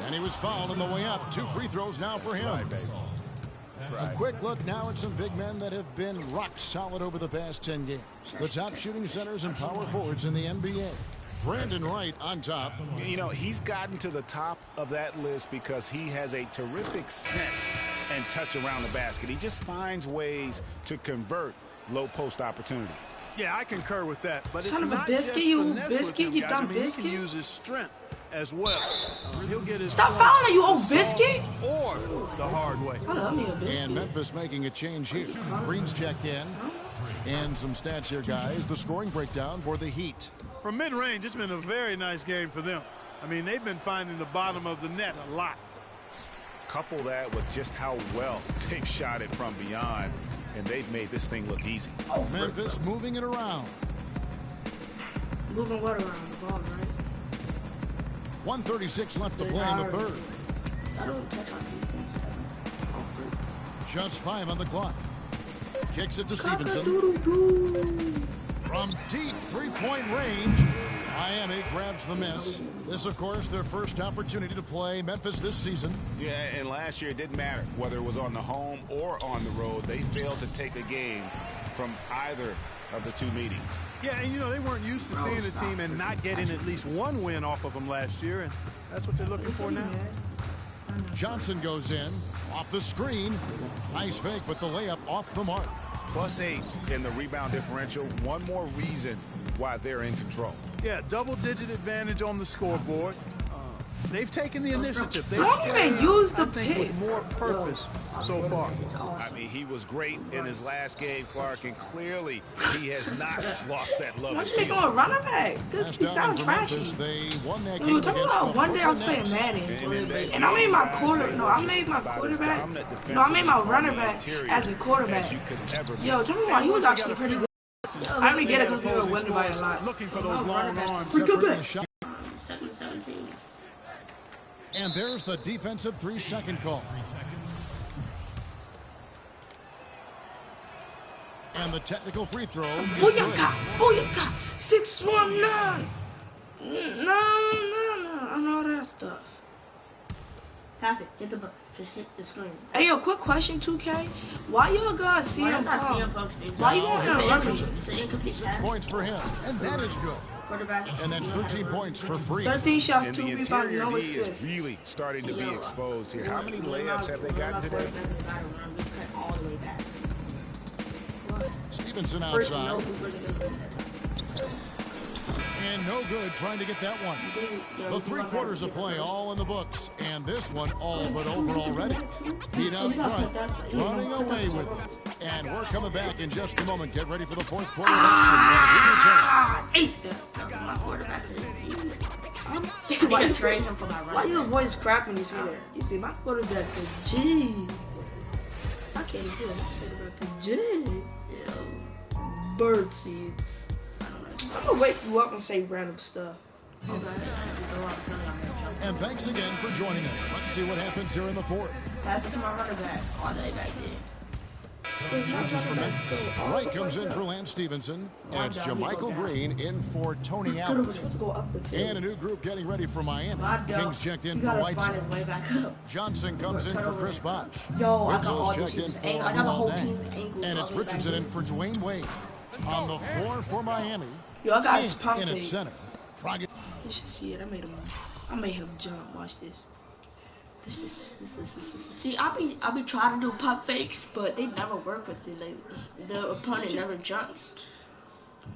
And he was fouled on the way up. 2 free throws now for him. A quick look now at some big men that have been rock solid over the past 10 games. The top shooting centers and power forwards in the NBA. Brandon Wright on top. You know, he's gotten to the top of that list because he has a terrific sense and touch around the basket. He just finds ways to convert low post opportunities. Yeah, I concur with that. But Son it's of a not biscuit, just you finesse biscuit, with him, you guys. dumb I mean, biscuit. He can use his strength as well. He'll get his Stop fouling, you old biscuit. Or the hard way. I love me a biscuit. And Memphis making a change here. Green's checked in. And some stats here, guys. The scoring breakdown for the Heat. From mid-range, it's been a very nice game for them. I mean, they've been finding the bottom of the net a lot. Couple that with just how well they've shot it from beyond, and they've made this thing look easy. Memphis moving it around. Moving what around? The ball, right? 1:36 left to play in the third. I don't catch on defense. Just 5 on the clock. Kicks it to Stevenson. From deep three-point range, Miami grabs the miss. This, of course, their first opportunity to play Memphis this season. Yeah, and last year it didn't matter whether it was on the home or on the road. They failed to take a game from either of the 2 meetings. Yeah, and you know, they weren't used to seeing a team and not getting at least one win off of them last year, and that's what they're looking for now. Johnson goes in, off the screen. Nice fake, but the layup off the mark. +8 in the rebound differential. One more reason why they're in control. Yeah, double-digit advantage on the scoreboard. They've taken the initiative. They've Don't even use the pick with more purpose so far. I mean, he was great in his last game, Clark, and clearly he has not lost that love. Why you going running back? He sounds trashy. They won that You game talking about one day I was playing Madden, and I made my quarterback. No, I made my running back as a quarterback. Yo, tell me why he was actually pretty good. I only get it because we were winning by a lot. Looking for those long arms. Second 17. And there's the defensive 3-second call. And the technical free throw. Booyaka! 619! No. I know that stuff. Pass it. Just hit the screen. Hey, yo, quick question, 2K. Why y'all got CM Punk? Why you want him running? 6 points for him, and that is good. And that's 13 points for free. 13 shots, and 2 the rebounds, interior no D assists. is really starting to be exposed here. How many layups have they gotten today? Stevenson outside. And no good trying to get that one. The 3 quarters of play all in the books. And this one all but over already. Heat out front, running away with it. And we're coming back in just a moment. Get ready for the 4th quarter action. Why your voice crack when you say that? You see, my quarterback is G. I can't do it. My quarterback is G. Bird seeds. I'm gonna wake you up and say random stuff. And thanks again for joining us. Let's see what happens here in the 4th. Pass it to my running back. All day back there. Wright comes in for Lance Stevenson. And it's JaMychal Green in for Tony Allen. And a new group getting ready for Miami. Kings checked in for Whiteside. Johnson comes in for Chris Bosh. Ritzel's checked in for Luol Deng. And it's Richardson in for Dwayne Wade. On the floor for Miami. Yo, I got his pump in its center. You should see it. I made him jump. Watch this. This. See, I be trying to do pump fakes, but they never work with me. Like the opponent never jumps.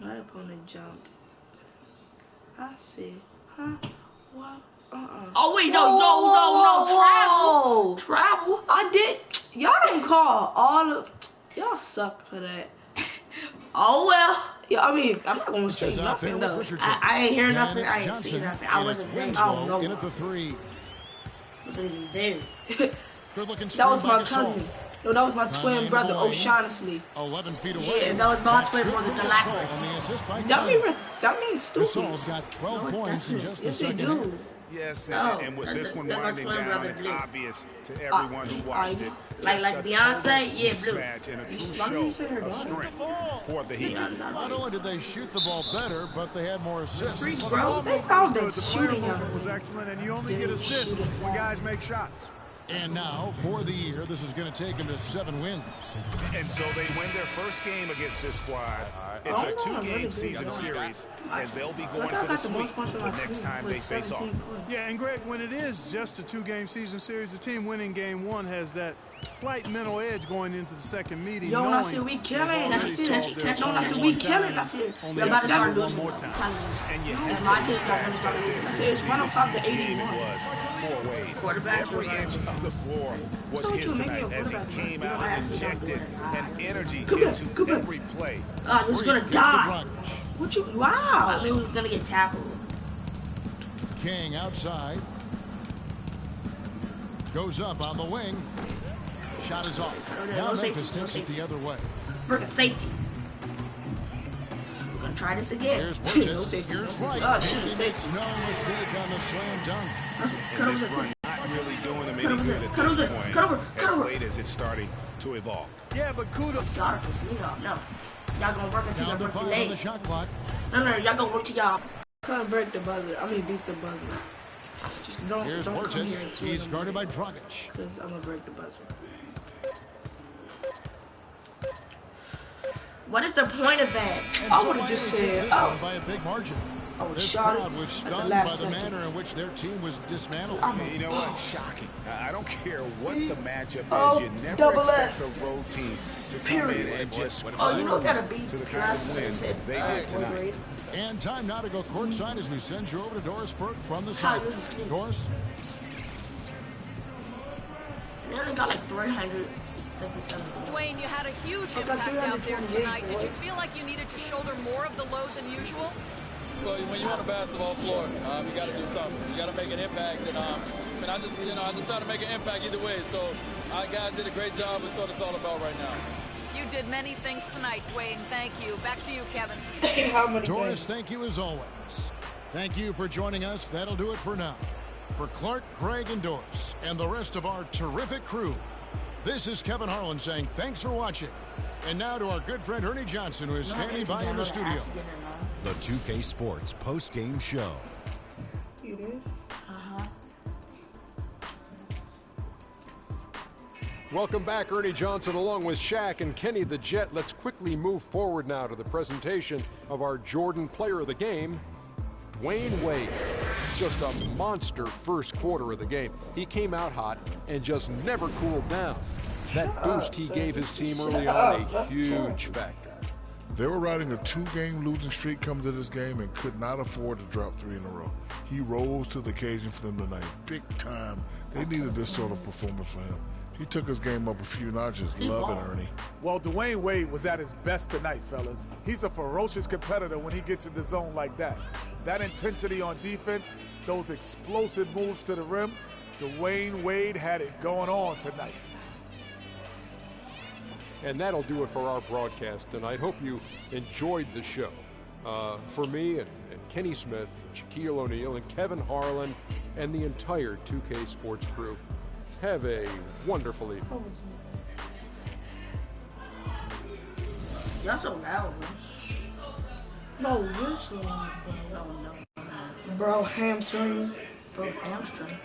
My opponent jumped. I see. Huh? What? Oh wait, no, travel. I did. Y'all don't call all of. Y'all suck for that. Oh well. Yeah, I mean, I'm not gonna say nothing though. I ain't hear nothing. I ain't see nothing. I wasn't there. I don't know. In at the 3. Wasn't even there. Good looking. That was my cousin. No, that was my twin brother, O'Shaughnessy. 11 feet away. Yeah, that was my twin brother, Galactus. That means stupid. Gasol's got 12 points in just the second half. Yes, and with this one winding down, it's obvious to everyone who watched it. Like Beyonce, yeah, blue. Match and a true show of strength for the Heat. Not only did they shoot the ball better, but they had more assists. Bro, they found them The shooting. was excellent, and you only get assists when guys make shots. And now, for the year, this is going to take them to 7 wins. And so they win their first game against this squad. It's a 2-game season series, and they'll be going for the sweep the next time they face off. Yeah, and Greg, when it is just a 2-game season series, the team winning game 1 has that slight mental edge going into the second meeting. Yo, I see we killing. I see we killing. I see we're about to start losing. And you it's my team not going to start losing. It's 105 to 81. For Wade. Every inch of the floor was his tonight as he came out and injected an energy into every play. He was going to die. What you? Wow. I mean, he was going to get tackled. King outside. Goes up on the wing. Shot is off. Now Memphis takes it the other way. For the safety. We're going to try this again. Here's Burgess. Here's Wright. He makes no mistake on the slam dunk. And this run not really doing him any good at this point, as late as it's starting to evolve. Yeah, but kudos. No. Y'all going to work until Down to 5 on the shot clock. No, y'all going to work till y'all can't break the buzzer. I mean, beat the buzzer. Just don't Burgess. Come here. He's guarded by Dragic. Because I'm going to break the buzzer. What is the point of that? I would have just said, by a big margin. This crowd was stunned by the manner in which their team was dismantled. You know what? Shocking. I don't care what the matchup is. You never expect a road team to come in and just lose to the kind of win they did tonight. And time now to go courtside as we send you over to Doris Burke from the side. Doris? They only got like 357. Dwayne, you had a huge impact out there tonight. Did you feel like you needed to shoulder more of the load than usual? Well, when you're on the basketball floor, you got to do something. You got to make an impact, and I just try to make an impact either way. So, our guys did a great job. That's what it's all about right now. You did many things tonight, Dwayne. Thank you. Back to you, Kevin. Doris, thank you as always. Thank you for joining us. That'll do it for now. For Clark, Craig, and Doris, and the rest of our terrific crew, this is Kevin Harlan saying thanks for watching. And now to our good friend Ernie Johnson, who is standing by in the studio. The 2K Sports post-game show. You did? Welcome back, Ernie Johnson, along with Shaq and Kenny the Jet. Let's quickly move forward now to the presentation of our Jordan Player of the Game, Dwayne Wade. Just a monster first quarter of the game. He came out hot and just never cooled down. That boost he gave his team early on, a huge factor. They were riding a 2-game losing streak coming to this game and could not afford to drop 3 in a row. He rose to the occasion for them tonight, big time. They needed this sort of performance for him. He took his game up a few notches. Love it, Ernie. Well, Dwayne Wade was at his best tonight, fellas. He's a ferocious competitor when he gets in the zone like that. That intensity on defense, those explosive moves to the rim, Dwayne Wade had it going on tonight. And that'll do it for our broadcast tonight. Hope you enjoyed the show. For me and Kenny Smith, Shaquille O'Neal, and Kevin Harlan, and the entire 2K Sports crew, have a wonderful evening. You're so loud, bro. No, you're so loud, bro. Bro, hamstring. Bro, hamstring.